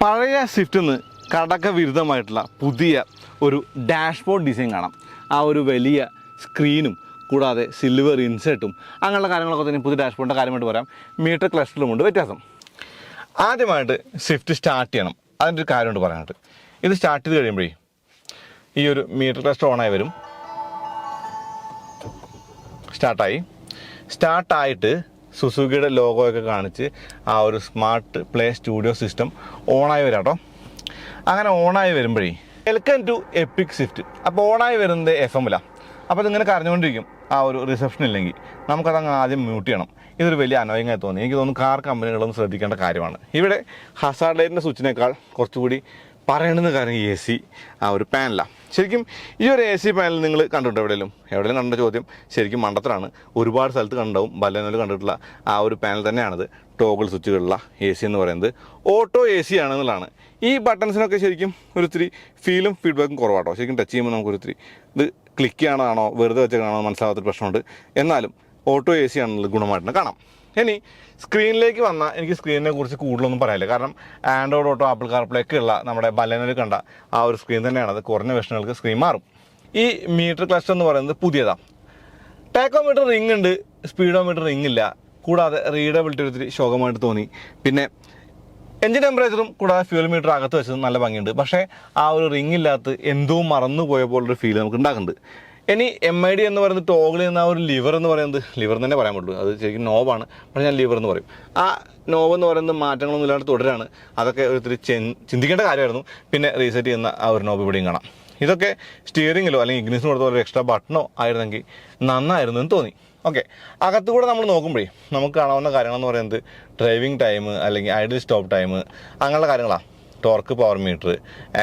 പഴയ സ്വിഫ്റ്റിൽ നിന്ന് കടക വിരുദ്ധമായിട്ടുള്ള പുതിയ ഒരു ഡാഷ്ബോർഡ് ഡിസൈൻ കാണാം. ആ ഒരു വലിയ സ്ക്രീനും കൂടാതെ സിൽവർ ഇൻസെർട്ടും അങ്ങനെയുള്ള കാര്യങ്ങളൊക്കെ തന്നെ പുതിയ ഡാഷ്ബോർഡിൻ്റെ കാര്യമായിട്ട് പറയാം. മീറ്റർ ക്ലസ്റ്ററിലുമുണ്ട് വ്യത്യാസം. ആദ്യമായിട്ട് സ്വിഫ്റ്റ് സ്റ്റാർട്ട് ചെയ്യണം. അതിൻ്റെ ഒരു കാര്യമുണ്ട് പറയാനായിട്ട്. ഇത് സ്റ്റാർട്ട് ചെയ്ത് കഴിയുമ്പോഴേ ഈ ഒരു മീറ്റർ ക്ലസ്റ്റർ ഓണായി വരും. സ്റ്റാർട്ടായിട്ട് സുസുക്കിയുടെ ലോഗോയൊക്കെ കാണിച്ച് ആ ഒരു സ്മാർട്ട് പ്ലേ സ്റ്റുഡിയോ സിസ്റ്റം ഓണായി വരാം കേട്ടോ. അങ്ങനെ ഓണായി വരുമ്പോഴേ വെൽക്കം ടു എപ്പിക് സ്വിഫ്റ്റ്. അപ്പോൾ ഓണായി വരുന്നത് FM-ലാണ്. അപ്പോൾ ഇതിങ്ങനെ കരഞ്ഞുകൊണ്ടിരിക്കും. ആ ഒരു റിസപ്ഷൻ ഇല്ലെങ്കിൽ നമുക്കതങ്ങ് ആദ്യം മ്യൂട്ട് ചെയ്യണം. ഇതൊരു വലിയ അനോയിങ്ങായി തോന്നി. എനിക്ക് തോന്നുന്നു കാർ കമ്പനികളൊന്നും ശ്രദ്ധിക്കേണ്ട കാര്യമാണ്. ഇവിടെ ഹസാർഡ് ലൈറ്റിൻ്റെ സ്വിച്ചിനേക്കാൾ കുറച്ചുകൂടി പറയണമെന്ന് കാര്യം AC ആ ഒരു പാനലാണ്. ശരിക്കും ഈ ഒരു AC പാനൽ നിങ്ങൾ കണ്ടിട്ടുണ്ടോ എവിടെയെങ്കിലും കണ്ട ചോദ്യം ശരിക്കും മണ്ടത്തരാണ്. ഒരുപാട് സ്ഥലത്ത് കണ്ടുണ്ടാവും. ബലനോൽ കണ്ടിട്ടുള്ള ആ ഒരു പാനൽ തന്നെയാണിത്. ടോഗിൾ സ്വിച്ചുകളുള്ള AC എന്ന് പറയുന്നത് ഓട്ടോ AC ആണെന്നുള്ളതാണ്. ഈ ബട്ടൺസിനൊക്കെ ശരിക്കും ഒരിത്തിരി ഫീലും ഫീഡ്ബാക്കും കുറവാട്ടോ. ശരിക്കും ടച്ച് ചെയ്യുമ്പോൾ നമുക്കൊരിത്തിരി ഇത് ക്ലിക്ക് ചെയ്യണതാണോ വെറുതെ വെച്ചേക്കാണോ മനസ്സിലാവാത്തൊരു പ്രശ്നമുണ്ട്. എന്നാലും ഓട്ടോ AC ആണെന്നുള്ളത് ഗുണമായിട്ട് കാണാം. ഇനി സ്ക്രീനിലേക്ക് വന്നാൽ എനിക്ക് സ്ക്രീനിനെ കുറിച്ച് കൂടുതലൊന്നും പറയാനില്ല. കാരണം ആൻഡ്രോയിഡ് ഓട്ടോ, ആപ്പിൾ കാർപ്ലേ ഒക്കെ ഉള്ള നമ്മുടെ ബലനോൽ കണ്ട ആ ഒരു സ്ക്രീൻ തന്നെയാണത്. കുറഞ്ഞ വെർഷനുകൾക്ക് സ്ക്രീൻ മാറും. ഈ മീറ്റർ ക്ലസ്റ്റർ എന്ന് പറയുന്നത് പുതിയതാണ്. ടാക്കോമീറ്റർ റിംഗ് ഉണ്ട്, സ്പീഡോമീറ്റർ റിംഗ് ഇല്ല. കൂടാതെ റീഡബിലിറ്റി ഒത്തിരി ശോകമായിട്ട് തോന്നി. പിന്നെ എൻജിൻ ടെമ്പറേച്ചറും കൂടാതെ ഫ്യൂൽ മീറ്റർ അകത്ത് വെച്ചത് നല്ല ഭംഗിയുണ്ട്. പക്ഷേ ആ ഒരു റിംഗ് ഇല്ലാത്ത എന്തോ മറന്നു പോയ പോലൊരു ഫീൽ നമുക്ക് ഉണ്ടാക്കുന്നുണ്ട്. ഇനി MID എന്ന് പറയുന്നത് ടോഗിൾ ചെയ്യുന്ന ആ ഒരു ലിവർ എന്ന് പറയുന്നത് ലിവർ തന്നെ പറയാൻ പറ്റുള്ളൂ. അത് ശരിക്കും നോബാണ്, പക്ഷേ ഞാൻ ലിവർ എന്ന് പറയും. ആ നോബ് എന്ന് പറയുന്നത് മാറ്റങ്ങളൊന്നും ഇല്ലാണ്ട് തുടരാണ്. അതൊക്കെ ഒത്തിരി ചിന്തിക്കേണ്ട കാര്യമായിരുന്നു. പിന്നെ റീസെറ്റ് ചെയ്യുന്ന ആ ഒരു നോബ് ഇവിടെയും കാണാം. ഇതൊക്കെ സ്റ്റിയറിങ്ങിലോ അല്ലെങ്കിൽ ഇഗ്നിഷന് കൊടുത്ത ഒരു എക്സ്ട്രാ ബട്ടണോ ആയിരുന്നെങ്കിൽ നന്നായിരുന്നു എന്ന് തോന്നി. ഓക്കെ, അകത്തുകൂടെ നമ്മൾ നോക്കുമ്പോഴേ നമുക്ക് കാണാവുന്ന കാര്യങ്ങളെന്ന് പറയുന്നത് ഡ്രൈവിംഗ് ടൈം അല്ലെങ്കിൽ ഐഡിൽ സ്റ്റോപ്പ് ടൈം അങ്ങനെയുള്ള കാര്യങ്ങളാണ്. Torque, power meter,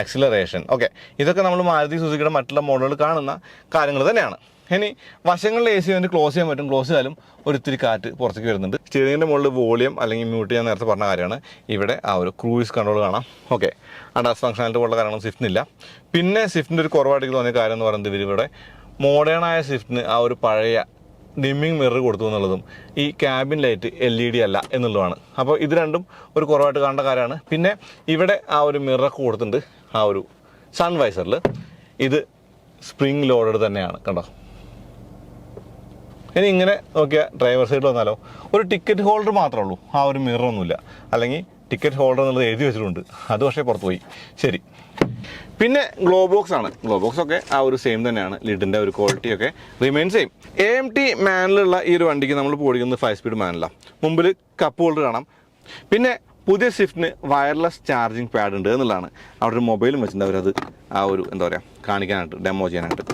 acceleration, okay, ഇതൊക്കെ നമ്മൾ മാരുതി സുസുക്കിയുടെ മറ്റുള്ള മോഡലുകൾ കാണുന്ന കാര്യങ്ങൾ തന്നെയാണ്. ഇനി വശങ്ങളിൽ AC വേണ്ടി ക്ലോസ് ചെയ്യാൻ പറ്റും. ക്ലോസ് ചെയ്താലും ഒരിത്തിരി കാറ്റ് പുറത്തേക്ക് വരുന്നുണ്ട്. സ്റ്റിയറിംഗിൻ്റെ മുകളിൽ വോളിയം അല്ലെങ്കിൽ മ്യൂട്ട് ചെയ്യാൻ നേരത്തെ പറഞ്ഞ കാര്യമാണ്. ഇവിടെ ആ ഒരു ക്രൂയിസ് കൺട്രോൾ കാണാം. ഓക്കെ, അഡാസ് ഫംഗ്ഷനാലിറ്റി പോലുള്ള കാര്യങ്ങൾ സ്വിഫ്റ്റിനില്ല. പിന്നെ സ്വിഫ്റ്റിൻ്റെ ഒരു കുറവായിട്ട് തോന്നിയ കാര്യം എന്ന് പറയുന്നത് ഇവരിവിടെ മോഡേണായ സ്വിഫ്റ്റിന് ആ ഒരു പഴയ ഡിമ്മിങ് മിറർ കൊടുത്തു എന്നുള്ളതും ഈ ക്യാബിൻ ലൈറ്റ് LED അല്ല എന്നുള്ളതാണ്. അപ്പോൾ ഇത് രണ്ടും ഒരു കുറവായിട്ട് കാണേണ്ട കാര്യമാണ്. പിന്നെ ഇവിടെ ആ ഒരു മിററൊക്കെ കൊടുത്തിട്ടുണ്ട്. ആ ഒരു സൺവൈസറിൽ ഇത് സ്പ്രിംഗ് ലോഡഡ് തന്നെയാണ് കണ്ടോ. ഇനി ഇങ്ങനെ നോക്കിയാൽ ഡ്രൈവർ സൈഡിൽ വന്നാലോ ഒരു ടിക്കറ്റ് ഹോൾഡർ മാത്രമേ ഉള്ളൂ. ആ ഒരു മിററൊന്നുമില്ല. അല്ലെങ്കിൽ ടിക്കറ്റ് ഹോൾഡർ എന്നുള്ളത് എഴുതി വെച്ചിട്ടുണ്ട്. അത് പക്ഷേ പുറത്ത് പോയി. ശരി, പിന്നെ ഗ്ലോ ബോക്സ് ആണ്. ഗ്ലോ ബോക്സ് ഒക്കെ ആ ഒരു സെയിം തന്നെയാണ്. ലിഡിൻ്റെ ഒരു ക്വാളിറ്റി ഒക്കെ റിമെയിൻ സെയിം. AMT മാനുവലുള്ള ഈ ഒരു വണ്ടിക്ക് നമ്മൾ ഓടിക്കുന്നത് 5 സ്പീഡ് മാനുവലാണ്. മുമ്പിൽ കപ്പ് ഹോൾഡർ കാണാം. പിന്നെ പുതിയ സ്വിഫ്റ്റിന് വയർലെസ് ചാർജിങ് പാഡ് ഉണ്ട് എന്നുള്ളതാണ്. അവിടെ ഒരു മൊബൈലും വെച്ചിട്ടുണ്ട് അവരത് ആ ഒരു എന്താ പറയുക കാണിക്കാനായിട്ട്, ഡെമോ ചെയ്യാനായിട്ട്.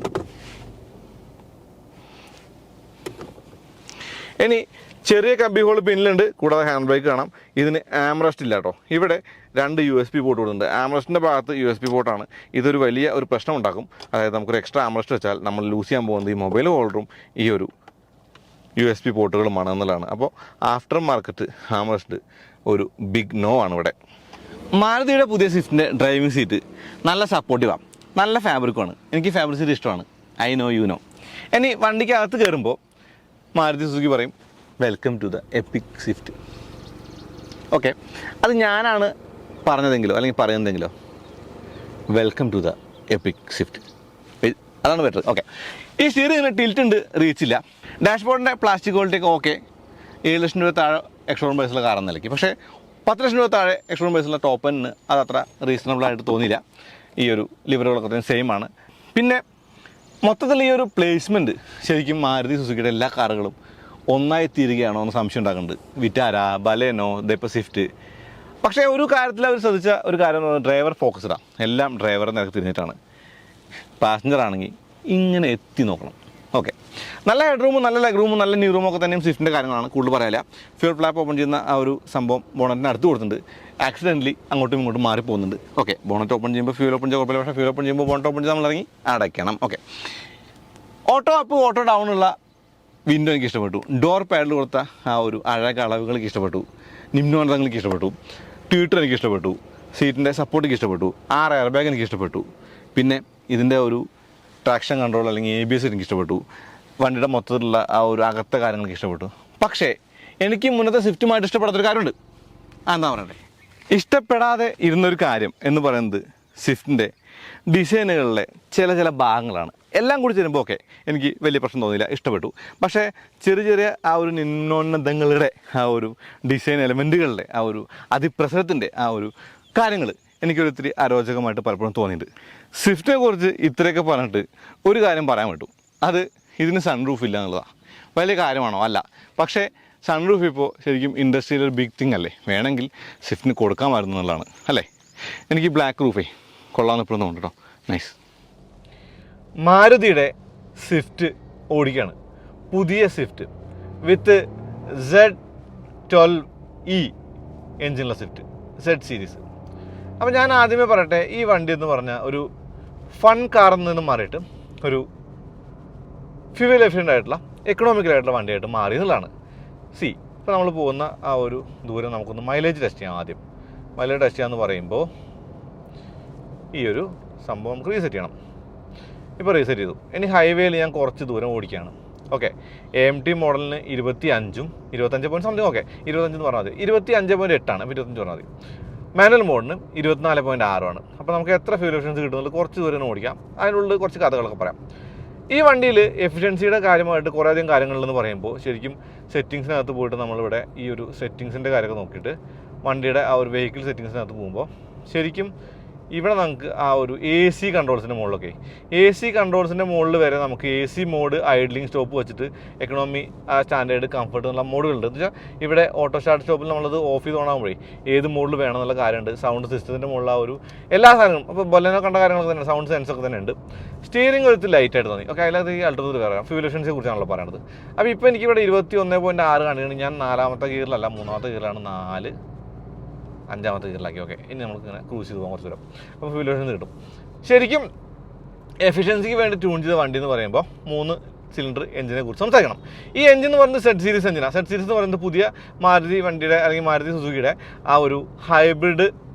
ഇനി ചെറിയ കമ്പി ഹോൾ പിന്നിലുണ്ട്. കൂടാതെ ഹാൻഡ് ബ്രേക്ക് കാണാം. ഇതിന് ആംറസ്റ്റ് ഇല്ല കേട്ടോ. ഇവിടെ 2 USB പോർട്ട് കൊടുക്കുന്നുണ്ട്. ആംറസ്റ്റിൻ്റെ ഭാഗത്ത് USB പോർട്ടാണ്. ഇതൊരു വലിയ ഒരു പ്രശ്നം ഉണ്ടാക്കും. അതായത് നമുക്കൊരു എക്സ്ട്രാ ആംറസ്റ്റ് വെച്ചാൽ നമ്മൾ ലൂസ് ചെയ്യാൻ പോകുന്നത് ഈ മൊബൈൽ ഹോൾഡറും ഈ ഒരു USB പോർട്ടുകളുമാണ് എന്നുള്ളതാണ്. അപ്പോൾ ആഫ്റ്റർ മാർക്കറ്റ് ആംറസ്റ്റ് ഒരു ബിഗ് നോ ആണ് ഇവിടെ. മാരുതിയുടെ പുതിയ സ്വിഫ്റ്റിൻ്റെ ഡ്രൈവിംഗ് സീറ്റ് നല്ല സപ്പോർട്ടീവാണ്, നല്ല ഫാബ്രിക്കുമാണ്. എനിക്ക് ഫാബ്രിക് സീറ്റ് ഇഷ്ടമാണ്. I know you know. ഇനി വണ്ടിക്കകത്ത് കയറുമ്പോൾ മാരുതി സുസുക്കി പറയും welcome to the epic Swift. Okay, അത് ഞാനാണ് പറഞ്ഞതെങ്കിലോ അല്ലെങ്കിൽ പറയുന്നതെങ്കിലോ welcome to the epic Swift, അതാണ് ബെറ്റർ. ഓക്കെ, ഈ സ്റ്റീറിംഗ് ഇങ്ങനെ ടിൽറ്റ് ഉണ്ട്, റീച്ചില്ല. ഡാഷ്ബോർഡിൻ്റെ പ്ലാസ്റ്റിക് ക്വാളിറ്റിയൊക്കെ ഓക്കെ. 7 ലക്ഷം രൂപ താഴെ എക്സ്ഷോറൂം പ്രൈസുള്ള കാറെന്ന് നിലയ്ക്ക്. പക്ഷേ 10 ലക്ഷം രൂപ താഴെ എക്സ്ഷോറൂം പ്രൈസുള്ള ടോപ്പ് എൻഡിന് അത് അത്ര റീസണബിൾ ആയിട്ട് തോന്നിയില്ല. ഈ ഒരു ലിവറുകളൊക്കെ സെയിം ആണ്. പിന്നെ മൊത്തത്തിൽ ഈ ഒരു പ്ലേസ്മെൻറ്റ് ശരിക്കും മാരുതി സുസുക്കിയുടെ എല്ലാ കാറുകളും ഒന്നായി തീരുകയാണോ എന്ന് സംശയം ഉണ്ടാക്കുന്നുണ്ട്. വിറ്റാര, ബലേനോ, ദൈപ്പ സ്വിഫ്റ്റ്. പക്ഷേ ഒരു കാര്യത്തിൽ അവർ ശ്രദ്ധിച്ച ഒരു കാര്യം എന്ന് പറഞ്ഞാൽ ഡ്രൈവർ ഫോക്കസ്ഡാണ്. എല്ലാം ഡ്രൈവറെ നിരക്ക് തിരിഞ്ഞിട്ടാണ്. പാസഞ്ചർ ആണെങ്കിൽ ഇങ്ങനെ എത്തി നോക്കണം. ഓക്കെ, നല്ല ഹെഡ് റൂമും നല്ല ലെഗ് റൂമും നല്ല ന്യൂ റൂമും ഒക്കെ തന്നെയും സ്വിഫ്റ്റിൻ്റെ കാര്യങ്ങളാണ്. കൂടുതൽ പറയാനില്ല. ഫ്യൂൽ ഫ്ലാപ്പ് ഓപ്പൺ ചെയ്യുന്ന ആ ഒരു സംഭവം ബോണറ്റിന് അടുത്ത് കൊടുത്തിട്ടുണ്ട്. ആക്സിഡൻ്റലി അങ്ങോട്ടും ഇങ്ങോട്ടും മാറിപ്പോകുന്നുണ്ട്. ഓക്കെ, ബോണറ്റ് ഓപ്പൺ ചെയ്യുമ്പോൾ ഫ്യൂൽ ഓപ്പൺ ചെയ്യാൻ കുഴപ്പമില്ല. പക്ഷേ ഫ്യൂൽ ഓപ്പൺ ചെയ്യുമ്പോൾ ബോണറ്റ് ഓപ്പൺ ചെയ്ത് നമ്മൾ ഇറങ്ങി അടയ്ക്കണം. Okay, auto up auto down ഉള്ള വിൻഡോ എനിക്ക് ഇഷ്ടപ്പെട്ടു. ഡോർ പാഡിൽ കൊടുത്ത ആ ഒരു അഴക അളവുകൾ എനിക്ക് ഇഷ്ടപ്പെട്ടു. നിമ്നോന്നതങ്ങൾ എനിക്ക് ഇഷ്ടപ്പെട്ടു. ട്വിറ്റർ എനിക്ക് ഇഷ്ടപ്പെട്ടു. സീറ്റിൻ്റെ സപ്പോർട്ട് എനിക്ക് ഇഷ്ടപ്പെട്ടു. 6 എയർ ബാഗ് എനിക്ക് ഇഷ്ടപ്പെട്ടു. പിന്നെ ഇതിൻ്റെ ഒരു ട്രാക്ഷൻ കൺട്രോൾ അല്ലെങ്കിൽ ABS എനിക്ക് ഇഷ്ടപ്പെട്ടു. വണ്ടിയുടെ മൊത്തത്തിലുള്ള ആ ഒരു അകത്തെ കാര്യങ്ങൾക്ക് ഇഷ്ടപ്പെട്ടു. പക്ഷേ എനിക്ക് മുന്നത്തെ സ്വിഫ്റ്റുമായിട്ട് ഇഷ്ടപ്പെടാത്തൊരു കാര്യമുണ്ട്. എന്താ പറയണ്ടേ, ഇഷ്ടപ്പെടാതെ ഇരുന്നൊരു കാര്യം എന്ന് പറയുന്നത് സ്വിഫ്റ്റിൻ്റെ ഡിസൈനുകളിലെ ചില ഭാഗങ്ങളാണ്. എല്ലാം കൂടി ചേരുമ്പോൾ ഓക്കെ, എനിക്ക് വലിയ പ്രശ്നം തോന്നിയില്ല, ഇഷ്ടപ്പെട്ടു. പക്ഷേ ചെറിയ ആ ഒരു നിമ്നോന്നതങ്ങളുടെ ആ ഒരു ഡിസൈൻ എലമെൻറ്റുകളുടെ ആ ഒരു അതിപ്രസരത്തിൻ്റെ ആ ഒരു കാര്യങ്ങൾ എനിക്കൊരിത്തിരി അരോചകമായിട്ട് പലപ്പോഴും തോന്നിയിട്ടുണ്ട്. സ്വിഫ്റ്റിനെ കുറിച്ച് ഇത്രയൊക്കെ പറഞ്ഞിട്ട് ഒരു കാര്യം പറയാൻ പറ്റും. അത് ഇതിന് സൺറൂഫ് ഇല്ല എന്നുള്ളതാണ്. വലിയ കാര്യമാണോ? അല്ല. പക്ഷേ സൺറൂഫ് ഇപ്പോൾ ശരിക്കും ഇൻഡസ്ട്രിയിലെ ഒരു ബിഗ് തിങ് അല്ലേ. വേണമെങ്കിൽ സ്വിഫ്റ്റിന് കൊടുക്കാമായിരുന്നു എന്നുള്ളതാണ് അല്ലേ. എനിക്ക് ബ്ലാക്ക് റൂഫേ കൊള്ളാമെന്ന് ഇപ്പോഴും തോന്നുന്നു കേട്ടോ. നൈസ്. മാരുതിയുടെ സ്വിഫ്റ്റ് ഓടിക്കുകയാണ്. പുതിയ സ്വിഫ്റ്റ് വിത്ത് Z12E എൻജിനുള്ള സ്വിഫ്റ്റ്, Z സീരീസ്. അപ്പോൾ ഞാൻ ആദ്യമേ പറയട്ടെ, ഈ വണ്ടി എന്ന് പറഞ്ഞാൽ ഒരു ഫൺ കാറിൽ നിന്ന് മാറിയിട്ട് ഒരു ഫ്യൂവൽ എഫിഷ്യൻ്റ് ആയിട്ടുള്ള എക്കണോമിക്കലായിട്ടുള്ള വണ്ടിയായിട്ട് മാറി എന്നുള്ളതാണ്. ഇപ്പോൾ നമ്മൾ പോകുന്ന ആ ഒരു ദൂരം നമുക്കൊന്ന് മൈലേജ് ടെസ്റ്റ് ചെയ്യാം. ആദ്യം മൈലേജ് ടെസ്റ്റ് ചെയ്യാമെന്ന് പറയുമ്പോൾ ഈ ഒരു സംഭവം നമുക്ക് റീസെറ്റ് ചെയ്യണം. ഇപ്പോൾ റീസെറ്റ് ചെയ്തു. ഇനി ഹൈവേയിൽ ഞാൻ കുറച്ച് ദൂരം ഓടിക്കുകയാണ്. ഓക്കെ, AMT മോഡലിന് 25 പോയിൻറ്റ് സംതിങ്. ഓക്കെ, 25 എന്ന് പറഞ്ഞാൽ മതി. 25.8 ആണ്. 25 പറഞ്ഞാൽ മതി. മാനുവൽ മോഡിന് 24.6 ആണ്. അപ്പോൾ നമുക്ക് എത്ര ഫ്യൂൽ എഫിഷ്യൻസി കിട്ടുന്നത് കുറച്ച് ദൂരം ഓടിക്കാം. അതിനുള്ളിൽ കുറച്ച് കഥകളൊക്കെ പറയാം. ഈ വണ്ടിയിൽ എഫിഷ്യൻസിയുടെ കാര്യമായിട്ട് കുറേയധികം കാര്യങ്ങളെന്ന് പറയുമ്പോൾ ശരിക്കും സെറ്റിങ്സിനകത്ത് പോയിട്ട് നമ്മളിവിടെ ഈ ഒരു സെറ്റിങ്സിൻ്റെ കാര്യമൊക്കെ നോക്കിയിട്ട് വണ്ടിയുടെ ആ ഒരു വെഹിക്കിൾ സെറ്റിങ്സിനകത്ത് പോകുമ്പോൾ ശരിക്കും ഇവിടെ നമുക്ക് ആ ഒരു AC കൺട്രോൾസിൻ്റെ മുകളിലൊക്കെ AC കൺട്രോൾസിൻ്റെ മുകളിൽ വരെ നമുക്ക് AC മോഡ്, ഐഡ്ലിംഗ് സ്റ്റോപ്പ് വെച്ചിട്ട് എക്കണോമി, സ്റ്റാൻഡേർഡ്, കംഫർട്ട് എന്നുള്ള മോഡുകളുണ്ട്. എന്ന് വെച്ചാൽ ഇവിടെ ഓട്ടോ സ്റ്റാർട്ട് സ്റ്റോപ്പിൽ നമ്മളത് ഓഫ് ചെയ്ത് തോന്നാകുമ്പോഴേ ഏത് മോഡിൽ വേണം എന്നുള്ള കാര്യമുണ്ട്. സൗണ്ട് സിസ്റ്റത്തിൻ്റെ മുകളിൽ ആ ഒരു എല്ലാ സാധനങ്ങളും അപ്പോൾ ബൊലേനോ കണ്ട കാര്യങ്ങളൊക്കെ തന്നെ, സൗണ്ട് സെൻസൊക്കെ തന്നെ ഉണ്ട്. സ്റ്റിയറിംഗ് ഒരു ലൈറ്റായിട്ട് തോന്നി. ഓക്കെ, അതിനകത്ത് ഈ അൾട്രത്തിൽ പറയാം. ഫ്യൂൽ എഫിഷ്യൻസിയെ കുറിച്ചാണല്ലോ പറയുന്നത്. അപ്പോൾ ഇപ്പോൾ എനിക്കിവിടെ 21.6 കാണിക്കണം. ഞാൻ 4ാമത്തെ ഗിയറിലല്ല, 3ാമത്തെ ഗിയറിലാണ്. 4, 5ാമത്തെ ഗിയറിലാക്കി. ഓക്കെ, ഇനി നമുക്ക് ഇങ്ങനെ ക്രൂസ് ചെയ്ത് പോകാൻ കുറച്ച് ദൂരം. അപ്പോൾ ഫ്യൂൽ എഫിഷ്യൻസി കിട്ടും. ശരിക്കും എഫിഷ്യൻസിക്ക് വേണ്ടി ട്യൂൺ ചെയ്ത വണ്ടി എന്ന് പറയുമ്പോൾ 3 സിലിണ്ടർ എഞ്ചിനെ കുറിച്ച് സംസാരിക്കണം. ഈ എഞ്ചിൻ എന്ന് പറയുന്നത് Z സീരീസ് എഞ്ചിനാണ്. Z സീരീസ് എന്ന് പറയുന്നത് പുതിയ മാരുതി വണ്ടിയുടെ അല്ലെങ്കിൽ മാരുതി സുസുക്കിയുടെ ആ ഒരു ഹൈബ്രിഡ്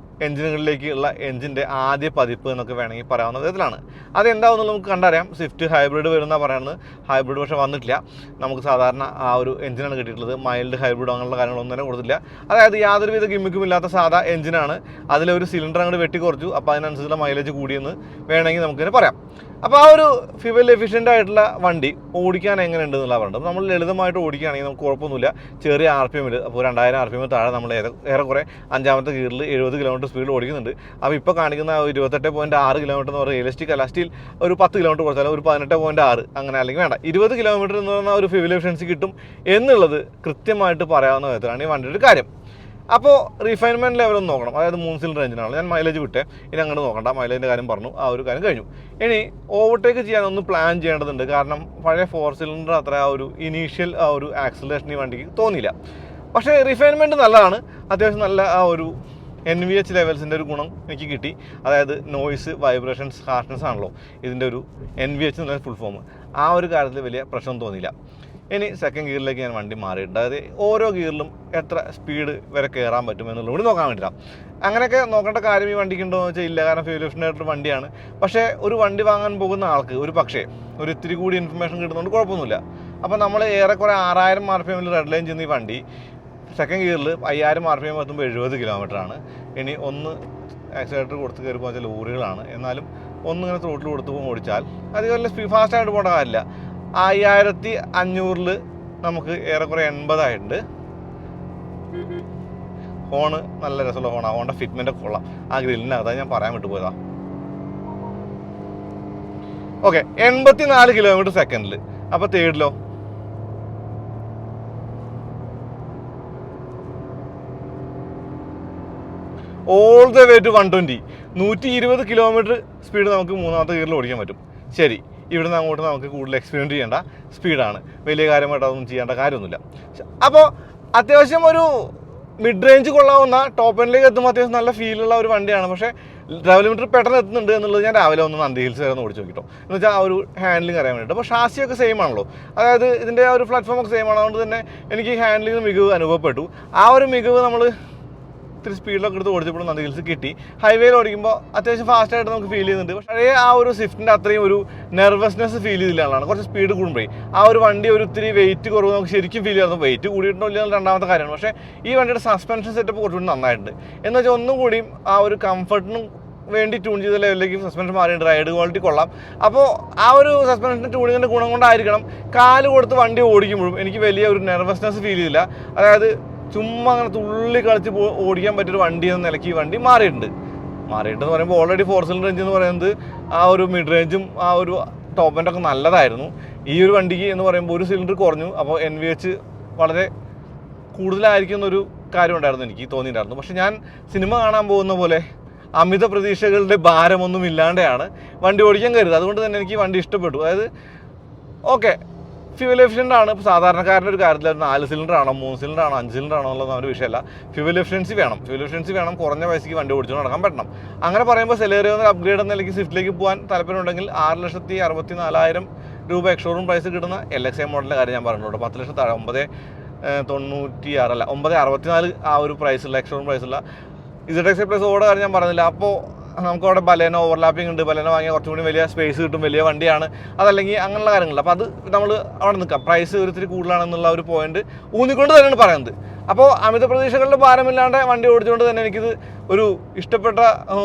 എഞ്ചിനുകളിലേക്കുള്ള എഞ്ചിൻ്റെ ആദ്യ പതിപ്പ് എന്നൊക്കെ വേണമെങ്കിൽ പറയാവുന്ന വിധത്തിലാണ്. അതെന്താണെന്നുള്ളത് നമുക്ക് കണ്ടറിയാം. സ്വിഫ്റ്റ് ഹൈബ്രിഡ് വരുന്ന പറയുന്നത്. ഹൈബ്രിഡ് പക്ഷേ വന്നിട്ടില്ല. നമുക്ക് സാധാരണ ആ ഒരു എഞ്ചിനാണ് കിട്ടിയിട്ടുള്ളത്. മൈൽഡ് ഹൈബ്രിഡ് അങ്ങനെയുള്ള കാര്യങ്ങളൊന്നും തന്നെ കൊടുത്തില്ല. അതായത് യാതൊരുവിധ ഗിമ്മിക്കും ഇല്ലാത്ത സാധാ എഞ്ചിനാണ്. അതിലൊരു സിലിണ്ടർ അങ്ങോട്ട് വെട്ടി കുറച്ചു. അപ്പോൾ അതിനനുസരിച്ചുള്ള മൈലേജ് കൂടിയെന്ന് വേണമെങ്കിൽ നമുക്കിങ്ങനെ പറയാം. അപ്പോൾ ആ ഒരു ഫ്യൂവൽ എഫിഷ്യൻ്റ് ആയിട്ടുള്ള വണ്ടി ഓടിക്കാൻ എങ്ങനെയുണ്ട് എന്നുള്ള പറയുന്നത്. നമ്മൾ ലളിതമായിട്ട് ഓടിക്കുകയാണെങ്കിൽ നമുക്ക് കുഴപ്പമൊന്നുമില്ല. ചെറിയ RPM, അപ്പോൾ 2000 RPM താഴെ നമ്മൾ ഏറെക്കുറെ 5ാമത്തെ ഗിയറിൽ 70 കിലോമീറ്റർ സ്പീഡിൽ ഓടിക്കുന്നുണ്ട്. അപ്പോൾ ഇപ്പോൾ കാണിക്കുന്ന 28.6 കിലോമീറ്റർ എന്ന് പറയുന്നത് റിയലിസ്റ്റിക് അല്ല. സ്റ്റിൽ ഒരു 10 കിലോമീറ്റർ കുറച്ചാലും ഒരു 18.6 അങ്ങനെ, അല്ലെങ്കിൽ വേണ്ട 20 കിലോമീറ്റർ എന്ന് പറഞ്ഞാൽ ഒരു ഫ്യൂവൽ എഫിഷ്യൻസി കിട്ടും എന്നുള്ളത് കൃത്യമായിട്ട് പറയാവുന്ന വിധത്തിലാണ് ഈ വണ്ടിയുടെ കാര്യം. അപ്പോൾ റിഫൈൻമെൻറ്റ് ലെവലൊന്നും നോക്കണം. അതായത് 3 സിലിണ്ടർ എഞ്ചിനാണ്. ഞാൻ മൈലേജ് വിട്ടേ, ഇനി അങ്ങോട്ട് നോക്കണ്ട, മൈലേജിൻ്റെ കാര്യം പറഞ്ഞു, ആ ഒരു കാര്യം കഴിഞ്ഞു. ഇനി ഓവർടേക്ക് ചെയ്യാനൊന്ന് പ്ലാൻ ചെയ്യേണ്ടതുണ്ട്. കാരണം പഴയ 4 സിലിണ്ടർ അത്ര ആ ഒരു ഇനീഷ്യൽ ആ ഒരു ആക്സിലറേഷൻ ഈ വണ്ടിക്ക് തോന്നിയില്ല. പക്ഷേ റിഫൈൻമെൻറ്റ് നല്ലതാണ്. അത്യാവശ്യം നല്ല ആ ഒരു NVH ലെവൽസിൻ്റെ ഒരു ഗുണം എനിക്ക് കിട്ടി. അതായത് നോയ്സ്, വൈബ്രേഷൻസ്, ഹാർഷ്നെസ് ആണല്ലോ ഇതിൻ്റെ ഒരു NVH എന്നുള്ള ഫുൾ ഫോം. ആ ഒരു കാര്യത്തിൽ വലിയ പ്രശ്നം തോന്നിയില്ല. ഇനി സെക്കൻഡ് ഗിയറിലേക്ക് ഞാൻ വണ്ടി മാറിയിട്ടുണ്ട്. അതായത് ഓരോ ഗിയറിലും എത്ര സ്പീഡ് വരെ കയറാൻ പറ്റും എന്നുള്ളത് കൂടി നോക്കാൻ വേണ്ടിയിട്ടാണ്. അങ്ങനെയൊക്കെ നോക്കേണ്ട കാര്യം ഈ വണ്ടിക്ക് ഉണ്ടോ എന്ന് വെച്ചാൽ ഇല്ല. കാരണം ഫ്യൂൽ എഫിഷ്യൻ്റായിട്ടൊരു വണ്ടിയാണ്. പക്ഷേ ഒരു വണ്ടി വാങ്ങാൻ പോകുന്ന ആൾക്ക് ഒരു പക്ഷേ ഒരു ഇത്തിരി കൂടി ഇൻഫർമേഷൻ കിട്ടുന്നതുകൊണ്ട് കുഴപ്പമൊന്നുമില്ല. അപ്പോൾ നമ്മൾ ഏറെക്കുറെ 6000 RPM റെഡ് ലൈൻ ചെയ്യുന്ന ഈ വണ്ടി സെക്കൻഡ് ഗിയറിൽ 5000 RPM എത്തുമ്പോൾ 70 കിലോമീറ്ററാണ്. ഇനി ഒന്ന് ആക്സിലേറ്റർ കൊടുത്ത് കയറി പോകാൻ ലോറികളാണ്. എന്നാലും ഒന്നിങ്ങനെ ത്രോട്ടിൽ കൊടുത്ത് ഓടിച്ചാൽ അധികം വലിയ സ്പീഡ് ഫാസ്റ്റായിട്ട് പോകേണ്ട കാര്യമില്ല. 5500 നമുക്ക് ഏറെക്കുറെ 80 ആയിട്ടുണ്ട്. ഹോണ് നല്ല രസമുള്ള ഹോണാണ്. ഹോണ്ട ഫിറ്റ്മെൻ്റ് ഒക്കെ കൊള്ളാം. ആ ഗ്രില്ലിനകത്ത് ഞാൻ പറയാൻ വിട്ടുപോയതാ. ഓക്കെ, 84 കിലോമീറ്റർ സെക്കൻഡിൽ. അപ്പോൾ തേർഡിലോ all the way to 120. 120 kilometre speed നമുക്ക് മൂന്നാമത്തെ ഗിയറിൽ ഓടിക്കാൻ പറ്റും. ശരി, ഇവിടുന്ന് അങ്ങോട്ട് നമുക്ക് കൂടുതൽ എക്സ്പീരിയൻസ് ചെയ്യേണ്ട സ്പീഡാണ്. വലിയ കാര്യമായിട്ട് അതൊന്നും ചെയ്യേണ്ട കാര്യമൊന്നുമില്ല. അപ്പോൾ അത്യാവശ്യം ഒരു മിഡ് റേഞ്ച് കൊള്ളാവുന്ന ടോപ്പ് എൻഡിലേക്ക് എത്തുമ്പോൾ അത്യാവശ്യം നല്ല ഫീലുള്ള ഒരു വണ്ടിയാണ്. പക്ഷേ ട്രാവൽ പെട്ടെന്ന് എത്തുന്നുണ്ട് എന്നുള്ളത് ഞാൻ രാവിലെ ഒന്ന് നന്ദി ഹിൽസ് വരെ ഒന്ന് ഓടിച്ച് നോക്കിട്ടോ. എന്ന് വെച്ചാൽ ആ ഒരു ഹാൻഡ്ലിങ് അറിയാൻ വേണ്ടിയിട്ട്. അപ്പോൾ ഷാസിയൊക്കെ സെയിം ആണല്ലോ. അതായത് ഇതിൻ്റെ ആ ഒരു പ്ലാറ്റ്ഫോം ഒക്കെ സെയിം ആണ്. അതുകൊണ്ട് തന്നെ എനിക്ക് ഹാൻഡ്ലിങ് മികവ് അനുഭവപ്പെട്ടു. ആ ഒരു മികവ് നമ്മൾ ഇത്തിരി സ്പീഡിലൊക്കെ എടുത്ത് ഓടിച്ചപ്പോഴും നന്ദി ഹിൽസ് കിട്ടി. ഹൈവേയിൽ ഓടിക്കുമ്പോൾ അത്യാവശ്യം ഫാസ്റ്റായിട്ട് നമുക്ക് ഫീൽ ചെയ്യുന്നുണ്ട്. പക്ഷേ ആ ഒരു സ്വിഫ്റ്റിൻ്റെ അത്രയും ഒരു നെർവസ്നെസ് ഫീൽ ചെയ്തില്ലാണ്. കുറച്ച് സ്പീഡ് കൂടുമ്പോഴേ ആ ഒരു വണ്ടി ഒരു ഇത്തിരി വെയിറ്റ് കുറവ് നമുക്ക് ശരിക്കും ഫീൽ ചെയ്യുന്നു. വെയിറ്റ് കൂടിയിട്ടുണ്ടോ ഇല്ല രണ്ടാമത്തെ കാര്യമാണ്. പക്ഷേ ഈ വണ്ടിയുടെ സസ്പെൻഷൻ സെറ്റപ്പ് കുറച്ചുകൂടി നന്നായിട്ടുണ്ട്. എന്ന് വെച്ചാൽ ഒന്നും കൂടിയും ആ ഒരു കംഫർട്ടിനും വേണ്ടി ട്യൂൺ ചെയ്ത ലെവലിലേക്ക് സസ്പെൻഷൻ മാറിയിട്ടുണ്ട്. റൈഡ് ക്വാളിറ്റി കൊള്ളാം. അപ്പോൾ ആ ഒരു സസ്പെൻഷൻ ട്യൂണിങ്ങിൻ്റെ ഗുണം കൊണ്ടായിരിക്കണം കാല് കൊടുത്ത് വണ്ടി ഓടിക്കുമ്പോഴും എനിക്ക് വലിയ ഒരു നെർവസ്നെസ് ഫീൽ ചെയ്തില്ല. അതായത് ചുമ്മാ അങ്ങനെ തുള്ളി കളിച്ച് ഓടിക്കാൻ പറ്റിയൊരു വണ്ടി എന്ന നിലയ്ക്ക് ഈ വണ്ടി മാറിയിട്ടെന്ന് പറയുമ്പോൾ ഓൾറെഡി 4 സിലിണ്ടർ എഞ്ചിൻ എന്ന് പറയുന്നത് ആ ഒരു മിഡ് റേഞ്ചും ആ ഒരു ടോപ്പ് എൻഡൊക്കെ നല്ലതായിരുന്നു. ഈ ഒരു വണ്ടിക്ക് എന്ന് പറയുമ്പോൾ ഒരു സിലിണ്ടർ കുറഞ്ഞു. അപ്പോൾ NVH വളരെ കൂടുതലായിരിക്കും എന്നൊരു കാര്യം ഉണ്ടായിരുന്നു, എനിക്ക് തോന്നിയിട്ടുണ്ടായിരുന്നു. പക്ഷെ ഞാൻ സിനിമ കാണാൻ പോകുന്ന പോലെ അമിത പ്രതീക്ഷകളുടെ ഭാരമൊന്നും ഇല്ലാണ്ടാണ് വണ്ടി ഓടിക്കാൻ കരുത്. അതുകൊണ്ട് തന്നെ എനിക്ക് വണ്ടി ഇഷ്ടപ്പെട്ടു. അതായത് ഓക്കെ, ഫ്യൂവൽ എഫിഷ്യൻ്റ് ആണ്. ഇപ്പോൾ സാധാരണക്കാരൻ്റെ ഒരു കാര്യത്തിൽ 4 സിലിണ്ടർ ആണോ 3 സിലിണ്ടർ ആണോ 5 സിലിണ്ടർ ആണോ എന്നുള്ളത് ഒരു വിഷയമല്ല. ഫ്യൂവൽ എഫിഷ്യൻസി വേണം. കുറഞ്ഞ പൈസയ്ക്ക് വണ്ടി ഓടിച്ചുകൊണ്ട് നടക്കാൻ പറ്റണം. അങ്ങനെ പറയുമ്പോൾ സെലേറിയോ എന്ന അപ്ഗ്രേഡ് എന്ന നിലയ്ക്ക് സ്വിഫ്റ്റിലേക്ക് പോകാൻ താല്പര്യമുണ്ടെങ്കിൽ 6,64,000 രൂപ എക്സ്ഷോറൂം പ്രൈസ് കിട്ടുന്ന LXi മോഡലിൻ്റെ കാര്യം ഞാൻ പറഞ്ഞിട്ടുണ്ട്. 10 ലക്ഷം താഴെ 9,64 ആ ഒരു പ്രൈസുള്ള എക്സ്ഷോറൂം പ്രൈസുള്ള ZXi പ്ലസ് ഓടെ കാര്യം ഞാൻ പറഞ്ഞില്ല. അപ്പോൾ നമുക്കവിടെ ബലേനോ ഓവർലാപ്പിംഗ് ഉണ്ട്. ബലേനോ വാങ്ങിയാൽ കുറച്ചും കൂടി വലിയ സ്പേസ് കിട്ടും, വലിയ വണ്ടിയാണ്. അതല്ലെങ്കിൽ അങ്ങനെയുള്ള കാര്യങ്ങളില്ല. അപ്പോൾ അത് നമ്മൾ അവിടെ നിൽക്കാം. പ്രൈസ് ഒരിത്തിരി കൂടുതലാണെന്നുള്ള ഒരു പോയിന്റ് ഊന്നിക്കൊണ്ട് തന്നെയാണ് പറയുന്നത്. അപ്പോൾ അമിത പ്രതീക്ഷകളുടെ ഭാരമില്ലാണ്ട് വണ്ടി ഓടിച്ചുകൊണ്ട് തന്നെ എനിക്കിത് ഒരു ഇഷ്ടപ്പെട്ട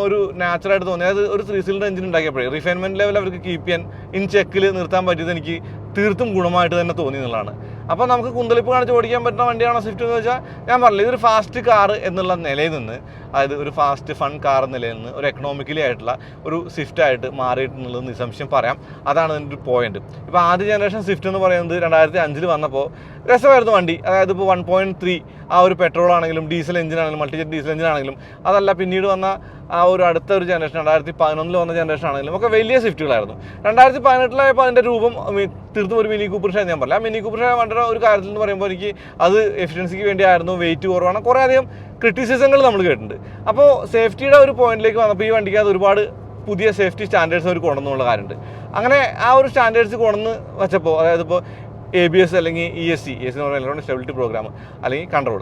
ഒരു നാച്ചുറായിട്ട് തോന്നി. അതായത് ഒരു 3 സിലിണ്ടർ എഞ്ചിൻ ഉണ്ടാക്കിയപ്പോഴേ റിഫൈൻമെൻറ്റ് ലെവൽ അവർക്ക് കീപ്പ് ചെയ്യാൻ ഇൻ ചെക്കിൽ നിർത്താൻ പറ്റിയത് എനിക്ക് തീർത്തും ഗുണമായിട്ട് തന്നെ തോന്നി എന്നുള്ളതാണ്. അപ്പോൾ നമുക്ക് കുന്തളിപ്പ് കാണിച്ച് ഓടിക്കാൻ പറ്റുന്ന വണ്ടിയാണോ സ്വിഫ്റ്റ് എന്ന് വെച്ചാൽ ഞാൻ പറഞ്ഞില്ല, ഇതൊരു ഫാസ്റ്റ് കാർ എന്നുള്ള നിലയിൽ നിന്ന്, അതായത് ഒരു ഫാസ്റ്റ് ഫൺ കാർ എന്ന നിലയിൽ നിന്ന് ഒരു എക്കണോമിക്കലി ആയിട്ടുള്ള ഒരു സ്വിഫ്റ്റായിട്ട് മാറിയിട്ടുള്ളത് നിസ്സംശയം പറയാം. അതാണ് അതിൻ്റെ ഒരു പോയിന്റ്. ഇപ്പോൾ ആദ്യ ജനറേഷൻ സ്വിഫ്റ്റ് എന്ന് പറയുന്നത് 2005 വന്നപ്പോൾ രസമായിരുന്നു വണ്ടി. അതായത് ഇപ്പോൾ 1.3 ആ ഒരു പെട്രോൾ ആണെങ്കിലും ഡീസൽ എഞ്ചിനാണെങ്കിലും മൾട്ടിജെറ്റ് ഡീസൽ എഞ്ചിനാണെങ്കിലും, അതല്ല പിന്നീട് വന്ന ആ ഒരു അടുത്ത ഒരു ജനറേഷൻ 2011 വന്ന ജനറേഷൻ ആണെങ്കിലും ഒക്കെ വലിയ സ്വിഫ്റ്റുകളായിരുന്നു. 2018 അതിൻ്റെ രൂപം തീർത്തും ഒരു മിനി കൂപ്പർ ഷേ ഞാൻ പറഞ്ഞില്ല. ആ മിനി കൂപ്പർ ഷേ വണ്ടിയുടെ ഒരു കാര്യത്തിൽ എന്ന് പറയുമ്പോൾ എനിക്ക് അത് എഫിഷ്യൻസിക്ക് വേണ്ടിയായിരുന്നു, വെയിറ്റ് കുറവാണ്, കുറേ അധികം ക്രിറ്റിസിസങ്ങൾ നമ്മൾ കേട്ടിട്ടുണ്ട്. അപ്പോൾ സേഫ്റ്റിയുടെ ഒരു പോയിന്റിലേക്ക് വന്നപ്പോൾ ഈ വണ്ടിക്ക് അത് ഒരുപാട് പുതിയ സേഫ്റ്റി സ്റ്റാൻഡേർഡ്സ് അവർ കൊണ്ടുവന്നുള്ള കാര്യമുണ്ട്. അങ്ങനെ ആ ഒരു സ്റ്റാൻഡേർഡ്സ് കൊണ്ടുവന്ന് വെച്ചപ്പോൾ, അതായത് ഇപ്പോൾ ABS അല്ലെങ്കിൽ ESC എന്ന് പറയുന്നത് ഇലക്ട്രോണിക് സ്റ്റെബിലിറ്റി പ്രോഗ്രാം അല്ലെങ്കിൽ കൺട്രോൾ,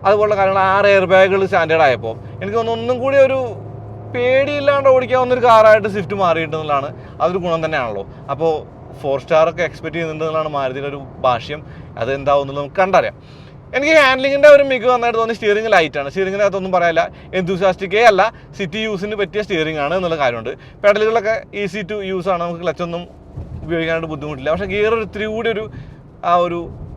അതുപോലുള്ള കാര്യങ്ങൾ 6 എയർ ബാഗുകൾ സ്റ്റാൻഡേർഡ് ആയപ്പോൾ എനിക്ക് തോന്നുന്നു ഒന്നും കൂടി ഒരു പേടിയില്ലാണ്ട് ഓടിക്കാവുന്നൊരു കാറായിട്ട് സ്വിഫ്റ്റ് മാറിയിട്ടുള്ളതാണ്. അതൊരു ഗുണം തന്നെയാണല്ലോ. അപ്പോൾ 4 സ്റ്റാറൊക്കെ എക്സ്പെക്ട് ചെയ്യുന്നുണ്ടെന്നുള്ളതാണ് മാരുതിയുടെ ഒരു ഭാഷ്യം. അത് എന്താവും എന്നുള്ളത് നമുക്ക് കണ്ടറിയാം. എനിക്ക് ഹാൻഡ്ലിങ്ങിൻ്റെ ഒരു മികവ് നന്നായിട്ട് തോന്നി. സ്റ്റിയറിംഗ് ലൈറ്റാണ്. സ്റ്റിയറിംഗിനകത്തൊന്നും പറയാനില്ല, എന്തൂസിയാസ്റ്റിക്കേ അല്ല, സിറ്റി യൂസിന് പറ്റിയ സ്റ്റിയറിംഗ് ആണ് എന്നുള്ള കാര്യമുണ്ട്. പെഡലുകളൊക്കെ ഈസി ടു യൂസ് ആണ്, നമുക്ക് ക്ലച്ചൊന്നും ഉപയോഗിക്കാനായിട്ട് ബുദ്ധിമുട്ടില്ല. പക്ഷേ ഗിയർ ഇത്തിരി കൂടി ഒരു ആ ഒരു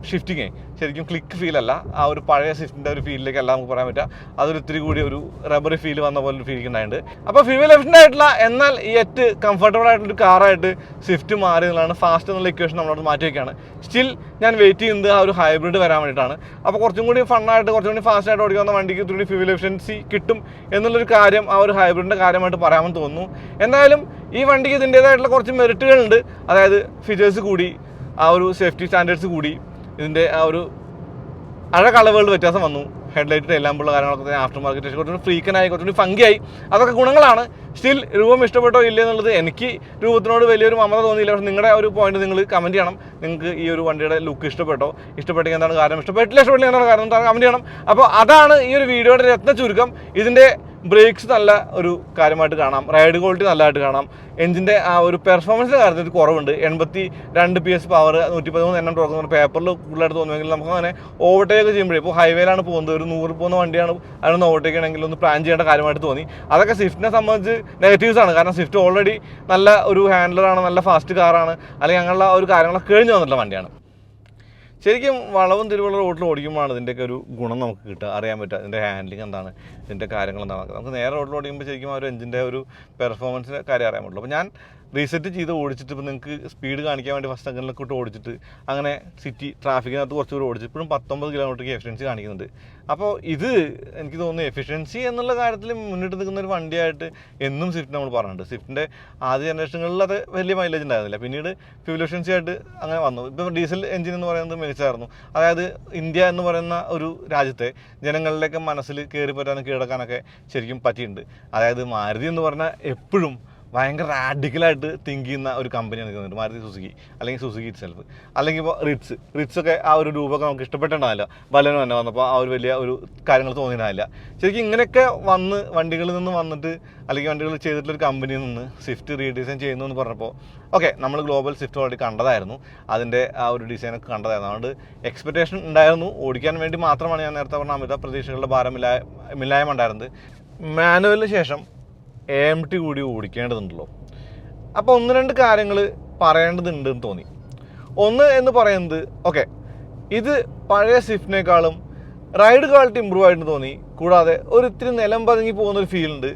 ഷിഫ്റ്റിങ് ശരിക്കും ക്ലിക്ക് ഫീലല്ല, ആ ഒരു പഴയ സ്വിഫ്റ്റിൻ്റെ ഒരു ഫീലിലേക്കല്ല നമുക്ക് പറയാൻ പറ്റുക. അതൊരു ഇത്തിരി കൂടി ഒരു റബ്ബറി ഫീൽ വന്ന പോലെ ഒരു ഫീലിംഗ് ഉണ്ടായിട്ടുണ്ട്. അപ്പോൾ ഫ്യൂവൽ എഫിഷ്യൻ്റ് ആയിട്ടുള്ള എന്നാൽ ഏറ്റവും കംഫർട്ടബിൾ ആയിട്ടുള്ളൊരു കാറായിട്ട് സ്വിഫ്റ്റ് മാറി എന്നുള്ളതാണ് ഫാസ്റ്റ് എന്നുള്ള ഇക്വേഷൻ നമ്മളോട് മാറ്റി വയ്ക്കുകയാണ്. സ്റ്റിൽ ഞാൻ വെയിറ്റ് ചെയ്യുന്നത് ആ ഒരു ഹൈബ്രിഡ് വരാൻ വേണ്ടിയിട്ടാണ്. അപ്പോൾ കുറച്ചും കൂടി ഫണ്ണായിട്ട് കുറച്ചും കൂടി ഫാസ്റ്റായിട്ട് ഓടിക്കുന്ന വണ്ടിക്ക് ഇത്തിരി ഫ്യൂവൽ എഫിഷ്യൻസി കിട്ടും എന്നുള്ളൊരു കാര്യം ആ ഒരു ഹൈബ്രിഡിൻ്റെ കാര്യമായിട്ട് പറയാമെന്ന് തോന്നുന്നു. എന്തായാലും ഈ വണ്ടിക്ക് ഇതിൻ്റേതായിട്ടുള്ള കുറച്ച് മെറിറ്റുകളുണ്ട്. അതായത് ഫീച്ചേഴ്സ് കൂടി, ആ ഒരു സേഫ്റ്റി സ്റ്റാൻഡേർഡ്സ് കൂടി, ഇതിൻ്റെ ആ ഒരു കളവുകളുടെ വ്യത്യാസം വന്നു, ഹെഡ്ലൈറ്റ് എല്ലാം ഉള്ള കാര്യങ്ങളൊക്കെ ആഫ്റ്റർ മാർക്കറ്റ് കുറച്ചുകൂടി ഫ്രീക്കനായി കുറച്ചുകൂടി ഫങ്കിയായി, അതൊക്കെ ഗുണങ്ങളാണ്. സ്റ്റിൽ രൂപം ഇഷ്ടപ്പെട്ടോ ഇല്ലേ എന്നുള്ളത് എനിക്ക് രൂപത്തിനോട് വലിയൊരു മമത തോന്നിയില്ല. പക്ഷേ നിങ്ങളുടെ ഒരു പോയിന്റ് നിങ്ങൾ കമൻറ്റ് ചെയ്യണം. നിങ്ങൾക്ക് ഈ ഒരു വണ്ടിയുടെ ലുക്ക് ഇഷ്ടപ്പെട്ടോ, ഇഷ്ടപ്പെട്ടെങ്കിൽ എന്താണ് കാരണം, ഇഷ്ടപ്പെട്ടില്ല എന്താണ് കാരണം കമൻറ്റ് ചെയ്യണം. അപ്പോൾ അതാണ് ഈ ഒരു വീഡിയോയുടെ രത്ന ചുരുക്കം. ഇതിൻ്റെ ബ്രേക്സ് നല്ല ഒരു കാര്യമായിട്ട് കാണാം, റൈഡ് ക്വാളിറ്റി നല്ലതായിട്ട് കാണാം, എഞ്ചിൻ്റെ ആ ഒരു പെർഫോമൻസിൻ്റെ കാര്യത്തിൽ കുറവുണ്ട്. 82 PS പവർ, 113 Nm ടോർക്ക് പേപ്പറിൽ കൂടുതലായിട്ട് തോന്നുമെങ്കിൽ നമുക്ക് അങ്ങനെ ഓവർടേക്ക് ചെയ്യുമ്പോഴേ, ഇപ്പോൾ ഹൈവേയിലാണ് പോകുന്നത്, ഒരു 100 പോകുന്ന വണ്ടിയാണ്, അതിനൊന്ന് ഓവർടേക്ക് ചെയ്യണമെങ്കിൽ ഒന്ന് പ്ലാൻ ചെയ്യേണ്ട കാര്യമായിട്ട് തോന്നി. അതൊക്കെ സ്വിഫ്റ്റിനെ സംബന്ധിച്ച് നെഗറ്റീവ്സ് ആണ്. കാരണം സ്വിഫ്റ്റ് ഓൾറെഡി നല്ല ഒരു ഹാൻഡലറാണ്, നല്ല ഫാസ്റ്റ് കാറാണ്, അല്ലെങ്കിൽ അങ്ങനെയുള്ള ഒരു കാര്യങ്ങളൊക്കെ കഴിഞ്ഞ് വന്നിട്ടുള്ള വണ്ടിയാണ്. ശരിക്കും വളവും തിരുവുള്ള റോഡിൽ ഓടിക്കുമ്പോഴാണ് ഇതിൻ്റെയൊക്കെ ഒരു ഗുണം നമുക്ക് കിട്ടുക, അറിയാൻ പറ്റുക. ഇതിൻ്റെ ഹാൻഡ്ലിങ് എന്താണ്, ഇതിൻ്റെ കാര്യങ്ങൾ എന്താണ്. നമുക്ക് നേരെ റോഡിൽ ഓടിക്കുമ്പോൾ ശരിക്കും ആ ഒരു എഞ്ചിൻ്റെ ഒരു പെർഫോമൻസിൻ്റെ കാര്യം അറിയാൻ പറ്റുള്ളൂ. അപ്പോൾ ഞാൻ റീസെറ്റ് ചെയ്ത് ഓടിച്ചിട്ട് ഇപ്പോൾ നിങ്ങൾക്ക് സ്പീഡ് കാണിക്കാൻ വേണ്ടി ഫസ്റ്റ് സെക്കൻഡിലൊക്കെ ഇട്ട് ഓടിച്ചിട്ട് അങ്ങനെ സിറ്റി ട്രാഫിക്കിനകത്ത് കുറച്ച് ദൂരം ഓടിച്ച് ഇപ്പോഴും 19 കിലോമീറ്റർക്ക് എഫിഷ്യൻസി കാണിക്കുന്നുണ്ട്. അപ്പോൾ ഇത് എനിക്ക് തോന്നുന്നു എഫിഷ്യൻസി എന്നുള്ള കാര്യത്തിൽ മുന്നിട്ട് നിൽക്കുന്ന ഒരു വണ്ടിയായിട്ട് എന്നും സ്വിഫ്റ്റ് നമ്മൾ പറഞ്ഞിട്ടുണ്ട്. സ്വിഫ്റ്റിൻ്റെ ആദ്യ ജനറേഷനുകളിൽ അത് വലിയ മൈലേജ് ഉണ്ടായിരുന്നില്ല, പിന്നീട് ഫ്യൂൽ എഫിഷ്യൻസി ആയിട്ട് അങ്ങനെ വന്നു. ഇപ്പോൾ ഡീസൽ എഞ്ചിൻ എന്ന് പറയുന്നത് മികച്ചായിരുന്നു. അതായത് ഇന്ത്യ എന്ന് പറയുന്ന ഒരു രാജ്യത്തെ ജനങ്ങളിലേക്ക് മനസ്സിൽ കയറി പറ്റാനും കീഴടക്കാനൊക്കെ ശരിക്കും പറ്റിയിട്ടുണ്ട്. അതായത് മാരുതി എന്ന് പറഞ്ഞാൽ എപ്പോഴും ഭയങ്കര റാഡിക്കലായിട്ട് തിങ്ക് ചെയ്യുന്ന ഒരു കമ്പനിയാണ് നിൽക്കുന്നുണ്ട്, മാരുതി സുസുക്കി, അല്ലെങ്കിൽ സുസുക്കി ഇറ്റ് സെൽഫ്, അല്ലെങ്കിൽ ഇപ്പോൾ റിറ്റ്സൊക്കെ ആ ഒരു രൂപമൊക്കെ നമുക്ക് ഇഷ്ടപ്പെട്ടിട്ടുണ്ടാവില്ല. ബലനോ തന്നെ വന്നപ്പോൾ ആ ഒരു വലിയ ഒരു കാര്യങ്ങൾ തോന്നിയിട്ടുണ്ടാവില്ല. ശരിക്കും ഇങ്ങനെയൊക്കെ വന്ന് വണ്ടികളിൽ നിന്ന് വന്നിട്ട് അല്ലെങ്കിൽ വണ്ടികൾ ചെയ്തിട്ടുള്ളൊരു കമ്പനിയിൽ നിന്ന് സ്വിഫ്റ്റ് റീഡിസൈൻ ചെയ്യുന്നു എന്ന് പറഞ്ഞപ്പോൾ ഓക്കെ, നമ്മൾ ഗ്ലോബൽ സ്വിഫ്റ്റ് ഓൾറെഡി കണ്ടതായിരുന്നു, അതിൻ്റെ ആ ഒരു ഡിസൈനൊക്കെ കണ്ടതായിരുന്നു. അതുകൊണ്ട് എക്സ്പെക്റ്റേഷൻ ഉണ്ടായിരുന്നു. ഓടിക്കാൻ വേണ്ടി മാത്രമാണ് ഞാൻ നേരത്തെ പറഞ്ഞ അമിത പ്രതീക്ഷകളുടെ ഭാരമില്ലായ്മ ഉണ്ടായിരുന്നത്. മാനുവലിന് ശേഷം AMT കൂടി ഓടിക്കേണ്ടതുണ്ടല്ലോ. അപ്പോൾ 1-2 കാര്യങ്ങൾ പറയേണ്ടതുണ്ടെന്ന് തോന്നി. ഒന്ന് എന്ന് പറയുന്നത് ഓക്കെ, ഇത് പഴയ സ്വിഫ്റ്റിനേക്കാളും റൈഡ് ക്വാളിറ്റി ഇമ്പ്രൂവ് ആയിട്ട് തോന്നി. കൂടാതെ ഒരു ഇത്തിരി നിലം പതുങ്ങി പോകുന്നൊരു ഫീലുണ്ട്.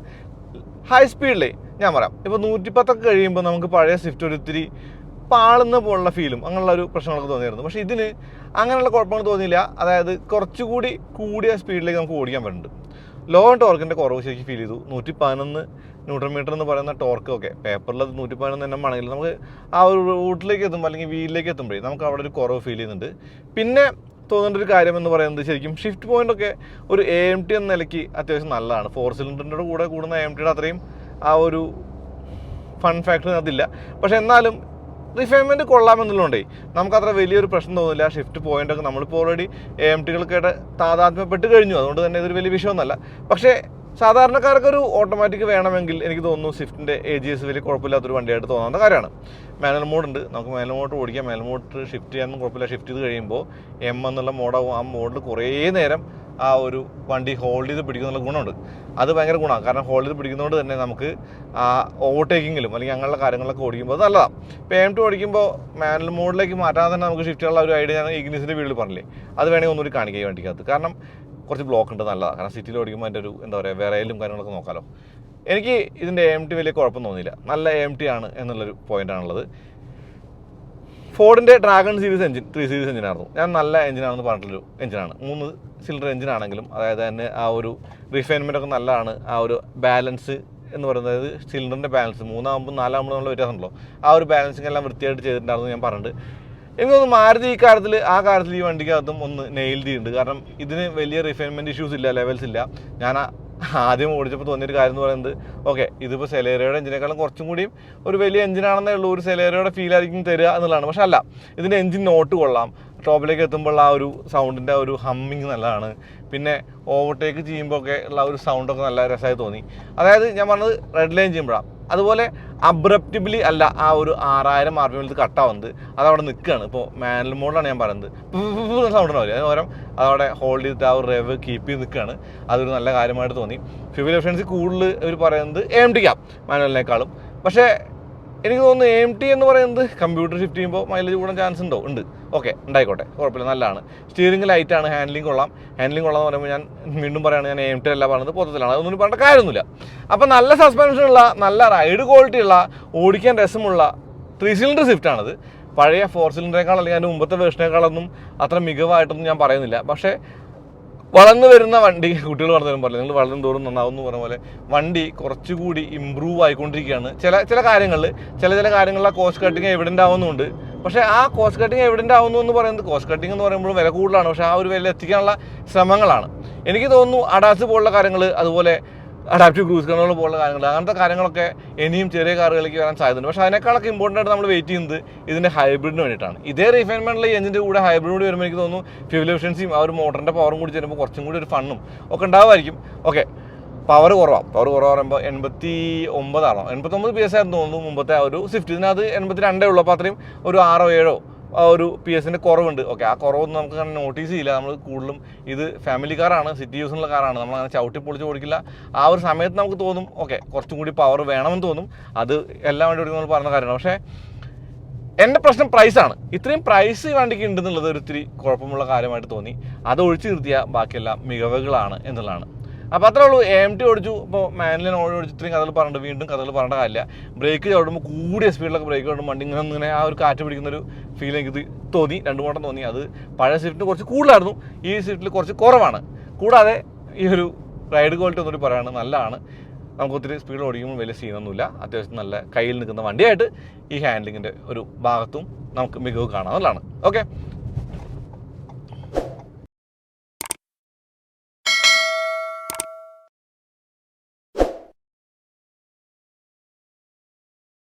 ഹൈ സ്പീഡിലേ ഞാൻ പറയാം, ഇപ്പോൾ 110 കഴിയുമ്പോൾ നമുക്ക് പഴയ സ്വിഫ്റ്റ് ഒരു ഇത്തിരി പാളുന്ന പോലുള്ള ഫീലും അങ്ങനെയുള്ള ഒരു പ്രശ്നങ്ങളൊക്കെ തോന്നിയായിരുന്നു. പക്ഷേ ഇതിന് അങ്ങനെയുള്ള കുഴപ്പങ്ങൾ തോന്നിയില്ല. അതായത് കുറച്ചുകൂടി കൂടിയ സ്പീഡിലേക്ക് നമുക്ക് ഓടിക്കാൻ പറ്റുന്നുണ്ട്. ലോ ടോർക്കിൻ്റെ കുറവ് ശരിക്കും ഫീൽ ചെയ്തു. 111 Nm എന്ന് പറയുന്ന ടോർക്ക് ഒക്കെ പേപ്പറിൽ അത് 111 Nm ആണെങ്കിൽ നമുക്ക് ആ ഒരു റൂട്ടിലേക്ക് എത്തുമ്പോൾ അല്ലെങ്കിൽ വീലിലേക്ക് എത്തുമ്പോഴേ നമുക്ക് അവിടെ ഒരു കുറവ് ഫീൽ ചെയ്യുന്നുണ്ട്. പിന്നെ തോന്നേണ്ട ഒരു കാര്യം എന്ന് പറയുന്നത് ശരിക്കും ഷിഫ്റ്റ് പോയിൻ്റൊക്കെ ഒരു AMT എന്ന നിലയ്ക്ക് അത്യാവശ്യം നല്ലതാണ്. 4 സിലിണ്ടറിൻ്റെ കൂടെ കൂടുന്ന AMTയുടെ അത്രയും ആ ഒരു ഫൺ ഫാക്ടർ അതില്ല. പക്ഷേ എന്നാലും റിഫൈൻമെൻറ്റ് കൊള്ളാമെന്നുള്ളതുകൊണ്ടേ നമുക്കത്ര വലിയൊരു പ്രശ്നം തോന്നില്ല. ഷിഫ്റ്റ് പോയിൻ്റൊക്കെ നമ്മളിപ്പോൾ ഓൾറെഡി AMTകൾക്കായിട്ട് താതാത്മ്യപ്പെട്ട് കഴിഞ്ഞു, അതുകൊണ്ട് തന്നെ ഇതൊരു വലിയ വിഷയമൊന്നുമല്ല. പക്ഷേ സാധാരണക്കാർക്കൊരു ഓട്ടോമാറ്റിക് വേണമെങ്കിൽ എനിക്ക് തോന്നുന്നു സ്വിഫ്റ്റിൻ്റെ AGS വലിയ കുഴപ്പമില്ലാത്തൊരു വണ്ടിയായിട്ട് തോന്നാവുന്ന കാര്യമാണ്. മാനുവൽ മോഡുണ്ട്, നമുക്ക് മാനുവൽ മോഡ് ഓടിക്കാം. മാനുവൽ മോഡ് ഷിഫ്റ്റ് ചെയ്യാനൊന്നും കുഴപ്പമില്ല. ഷിഫ്റ്റ് ചെയ്ത് കഴിയുമ്പോൾ M എന്നുള്ള മോഡാവും. ആ മോഡിൽ കുറേ നേരം ആ ഒരു വണ്ടി ഹോൾഡ് ചെയ്ത് പിടിക്കുന്നുള്ള ഗുണമുണ്ട്. അത് ഭയങ്കര ഗുണമാണ്. കാരണം ഹോൾഡ് ചെയ്ത് പിടിക്കുന്നതുകൊണ്ട് തന്നെ നമുക്ക് ആ ഓവർടേക്കിങ്ങിലും അല്ലെങ്കിൽ അങ്ങനെയുള്ള കാര്യങ്ങളൊക്കെ ഓടിക്കുമ്പോൾ അത് നല്ലതാണ്. ഇപ്പോൾ AMT ഓടിക്കുമ്പോൾ മാനുവൽ മോഡിലേക്ക് മാറ്റാതെ തന്നെ നമുക്ക് ഷിഫ്റ്റ് ചെയ്യാനുള്ള ഒരു ഐഡിയ ഞാൻ ഇഗ്നിസിൻ്റെ വീട്ടിൽ പറഞ്ഞില്ലേ, അത് വേണമെങ്കിൽ ഒന്നുകൂടി കാണിക്കുക ഈ വണ്ടിക്കകത്ത്. കാരണം കുറച്ച് ബ്ലോക്ക് ഉണ്ട്, നല്ലതാണ്. കാരണം സിറ്റിയിൽ ഓടിക്കുമ്പോൾ അതിൻ്റെ ഒരു എന്താ പറയുക വിറയിലും കാര്യങ്ങളൊക്കെ നോക്കാമല്ലോ. എനിക്ക് ഇതിൻ്റെ AMT വലിയ കുഴപ്പം തോന്നിയില്ല, നല്ല AMT ആണ് എന്നുള്ളൊരു പോയിൻ്റാണുള്ളത്. ഫോർഡിൻ്റെ ഡ്രാഗൺ സീരീസ് എഞ്ചിൻ 3 സീരീസ് എഞ്ചിനായിരുന്നു. ഞാൻ നല്ല എഞ്ചിനാണെന്ന് പറഞ്ഞിട്ടുള്ളൊരു എഞ്ചിനാണ്. 3 സിലിണ്ടർ എഞ്ചിനാണെങ്കിലും അതായത് തന്നെ ആ ഒരു റിഫൈൻമെൻ്റ് ഒക്കെ നല്ലതാണ്. ആ ഒരു ബാലൻസ് എന്ന് പറയുന്നത് സിലിണ്ടറിൻ്റെ ബാലൻസ് 3 ആകുമ്പോൾ 4 വ്യത്യാസമുണ്ടല്ലോ. ആ ഒരു ബാലൻസിങ് എല്ലാം വൃത്തിയായിട്ട് ചെയ്തിട്ടുണ്ടായിരുന്നു ഞാൻ പറഞ്ഞിട്ട്. എനിക്കൊന്ന് മാരുതി ആ കാര്യത്തിൽ ഈ വണ്ടിക്കകത്തും ഒന്ന് നെയിൽ ചെയ്യുന്നുണ്ട്. കാരണം ഇതിന് വലിയ റിഫൈൻമെൻറ്റ് ഇഷ്യൂസ് ഇല്ല, ലെവൽസ് ഇല്ല. ഞാൻ ആദ്യം ഓടിച്ചപ്പോൾ തോന്നിയൊരു കാര്യം എന്ന് പറയുന്നത് ഓക്കെ, ഇതിപ്പോൾ സെലേറിയോയുടെ എഞ്ചിനേക്കാളും കുറച്ചും കൂടിയും ഒരു വലിയ എഞ്ചിനാണെന്നേ ഉള്ളൂ, ഒരു സെലേറിയോയുടെ ഫീലായിരിക്കും തരിക എന്നുള്ളതാണ്. പക്ഷെ അല്ല, ഇതിൻ്റെ എഞ്ചിൻ നോട്ട് കൊള്ളാം. ടോപ്പിലേക്ക് എത്തുമ്പോൾ ആ ഒരു സൗണ്ടിൻ്റെ ഒരു ഹമ്മിങ് നല്ലതാണ്. പിന്നെ ഓവർടേക്ക് ചെയ്യുമ്പോൾ ഒക്കെ ഉള്ള ഒരു സൗണ്ടൊക്കെ നല്ല രസമായി തോന്നി. അതായത് ഞാൻ പറഞ്ഞത് റെഡ് ലൈൻ ചെയ്യുമ്പോഴാണ്. അതുപോലെ അബ്രപ്റ്റബിളി അല്ല ആ ഒരു 6000 RPM കട്ടാവുന്നത്, അതവിടെ നിൽക്കുകയാണ്. ഇപ്പോൾ മാനുവൽ മോഡിലാണ് ഞാൻ പറയുന്നത്, സൗണ്ട് ഉണ്ടാവില്ല, അതിന് പകരം അതവിടെ ഹോൾഡ് ചെയ്തിട്ട് ആ ഒരു റെവ് കീപ്പ് ചെയ്ത് നിൽക്കുകയാണ്. അതൊരു നല്ല കാര്യമായിട്ട് തോന്നി. ഫ്യൂവൽ എഫിഷ്യൻസി കൂടുതൽ ഇവർ പറയുന്നത് AMTക്കാണ് മാനുവലിനേക്കാളും. പക്ഷേ എനിക്ക് തോന്നുന്നു AMT എന്ന് പറയുന്നത് കമ്പ്യൂട്ടർ ഷിഫ്റ്റ് ചെയ്യുമ്പോൾ മൈലേജ് കൂടാൻ ചാൻസ് ഉണ്ട്. ഓക്കെ, ഉണ്ടായിക്കോട്ടെ, കുഴപ്പമില്ല, നല്ലതാണ്. സ്റ്റിയറിംഗ് ലൈറ്റാണ്, ഹാൻഡ്ലിംഗ് കൊള്ളാം. ഹാൻഡ്ലിംഗ് കൊള്ളാന്ന് പറയുമ്പോൾ ഞാൻ വീണ്ടും പറയുകയാണ്, ഞാൻ AMT അല്ല പറഞ്ഞത്, പൊത്തത്തിലാണ്, അതൊന്നും പറഞ്ഞ കാര്യമൊന്നുമില്ല. അപ്പോൾ നല്ല സസ്പെൻഷനുള്ള, നല്ല റൈഡ് ക്വാളിറ്റി ഉള്ള, ഓടിക്കാൻ രസമുള്ള 3 സിലിണ്ടർ സ്വിഫ്റ്റാണിത്. പഴയ 4 സിലിണ്ടറിനേക്കാൾ അല്ലെങ്കിൽ അതിൻ്റെ മുമ്പത്തെ വേർഷനേക്കാളൊന്നും അത്ര മികവായിട്ടൊന്നും ഞാൻ പറയുന്നില്ല. പക്ഷേ വളർന്നു വരുന്ന വണ്ടി, കുട്ടികൾ വളർന്നു വരുമ്പോൾ നിങ്ങൾ വളരും തോറും നന്നാവും എന്ന് പറഞ്ഞ പോലെ വണ്ടി കുറച്ചുകൂടി ഇമ്പ്രൂവ് ആയിക്കൊണ്ടിരിക്കുകയാണ്. ചില കാര്യങ്ങളിൽ ചില കാര്യങ്ങളിൽ ആ കോസ്റ്റ് കട്ടിങ് എവിഡൻ്റ് ആവുന്നുണ്ട്. പക്ഷേ ആ കോസ്റ്റ് കട്ടിങ് എവിഡൻ്റ് ആവുന്നു എന്ന് പറയുന്നത്, കോസ്റ്റ് കട്ടിങ് എന്ന് പറയുമ്പോൾ വില കൂടുതലാണ്, പക്ഷേ ആ ഒരു വില എത്തിക്കാനുള്ള ശ്രമങ്ങളാണ്. എനിക്ക് തോന്നുന്നു അഡാസ് പോലുള്ള കാര്യങ്ങൾ, അതുപോലെ അഡാപ്റ്റീവ് ക്രൂസ് കൺട്രോൾ പോലുള്ള കാര്യങ്ങൾ, അങ്ങനത്തെ കാര്യങ്ങളൊക്കെ ഇനിയും ചെറിയ കാറുകളിലേക്ക് വരാൻ സാധ്യതയുണ്ട്. പക്ഷേ അതിനേക്കാളൊക്കെ ഇമ്പോർട്ടൻ്റ് ആയിട്ട് നമ്മൾ വെയിറ്റ് ചെയ്യുന്നത് ഇതിൻ്റെ ഹൈബ്രിഡിന് വേണ്ടിയിട്ടാണ്. ഇതേ റിഫൈൻമെൻറ്റിലെ എഞ്ചിൻ്റെ കൂടെ ഹൈബ്രിഡ് കൂടി വരുമ്പോൾ എനിക്ക് തോന്നുന്നു ഫ്യൂൽ എഫിഷ്യൻസിയും ആ ഒരു മോട്ടറിൻ്റെ പവറും കൂടി ചേരുമ്പോൾ കുറച്ചും കൂടി ഒരു ഫണ്ണും ഒക്കെ ഉണ്ടാവുമായിരിക്കും. ഓക്കെ, പവർ കുറവാണ് പറയുമ്പോൾ 89 89 PS ആയിരുന്നു തോന്നുന്നു മുമ്പത്തെ ആ ഒരു സ്വിഫ്റ്റ്. ഇതിനകത്ത് 82 ഉള്ളൂ. അപ്പോൾ അത്രയും ഒരു 6 7 ആ ഒരു PS-ൻ്റെ കുറവുണ്ട്. ഓക്കെ, ആ കുറവൊന്നും നമുക്ക് അങ്ങനെ നോട്ടീസ് ചെയ്യില്ല. നമ്മൾ കൂടുതലും ഇത് ഫാമിലി കാറാണ്, സിറ്റി യൂസിനുള്ള കാറാണ്, നമ്മളങ്ങനെ ചവിട്ടി പൊളിച്ച് ഓടിക്കില്ല. ആ ഒരു സമയത്ത് നമുക്ക് തോന്നും ഓക്കെ കുറച്ചും കൂടി പവർ വേണമെന്ന് തോന്നും. അത് എല്ലാം വേണ്ടി നമ്മൾ പറഞ്ഞ കാര്യമാണ്. പക്ഷേ എൻ്റെ പ്രശ്നം പ്രൈസാണ്. ഇത്രയും പ്രൈസ് ഈ വണ്ടിക്ക് ഉണ്ടെന്നുള്ളത് ഒരു ഇത്തിരി കുഴപ്പമുള്ള കാര്യമായിട്ട് തോന്നി. അത് ഒഴിച്ചു നിർത്തിയാൽ ബാക്കിയെല്ലാം മികവുകളാണ് എന്നുള്ളതാണ്. അപ്പോൾ അത്രേ ഉള്ളൂ. AMT ഓടിച്ചു, ഇപ്പോൾ മാനുവൽ ഓടിച്ചു, ഇത്രയും കഥകൾ പറഞ്ഞിട്ട് വീണ്ടും കഥകൾ പറയേണ്ട കാര്യമില്ല. ബ്രേക്ക് ചവിടുമ്പോൾ കൂടിയ സ്പീഡിലൊക്കെ ബ്രേക്ക് ചവിടുമ്പോൾ വണ്ടി ഇങ്ങനെ ആ ഒരു കാറ്റ് പിടിക്കുന്നൊരു ഫീൽ എനിക്ക് തോന്നി, 2 വട്ടം തോന്നി. അത് പഴയ സ്വിഫ്റ്റിന് കുറച്ച് കൂടുതലായിരുന്നു, ഈ സ്വിഫ്റ്റിൽ കുറച്ച് കുറവാണ്. കൂടാതെ ഈ ഒരു റൈഡ് ക്വാളിറ്റി ഒന്നുകൂടി പറയുകയാണ്, നല്ലതാണ്. നമുക്ക് ഒത്തിരി സ്പീഡ് ഓടിക്കുമ്പോൾ വലിയ സീനൊന്നുമില്ല. അത്യാവശ്യം നല്ല കയ്യിൽ നിൽക്കുന്ന വണ്ടിയായിട്ട് ഈ ഹാൻഡ്ലിങ്ങിൻ്റെ ഒരു ഭാഗത്തും നമുക്ക് മികവ് കാണാവുന്നതാണ്. ഓക്കെ.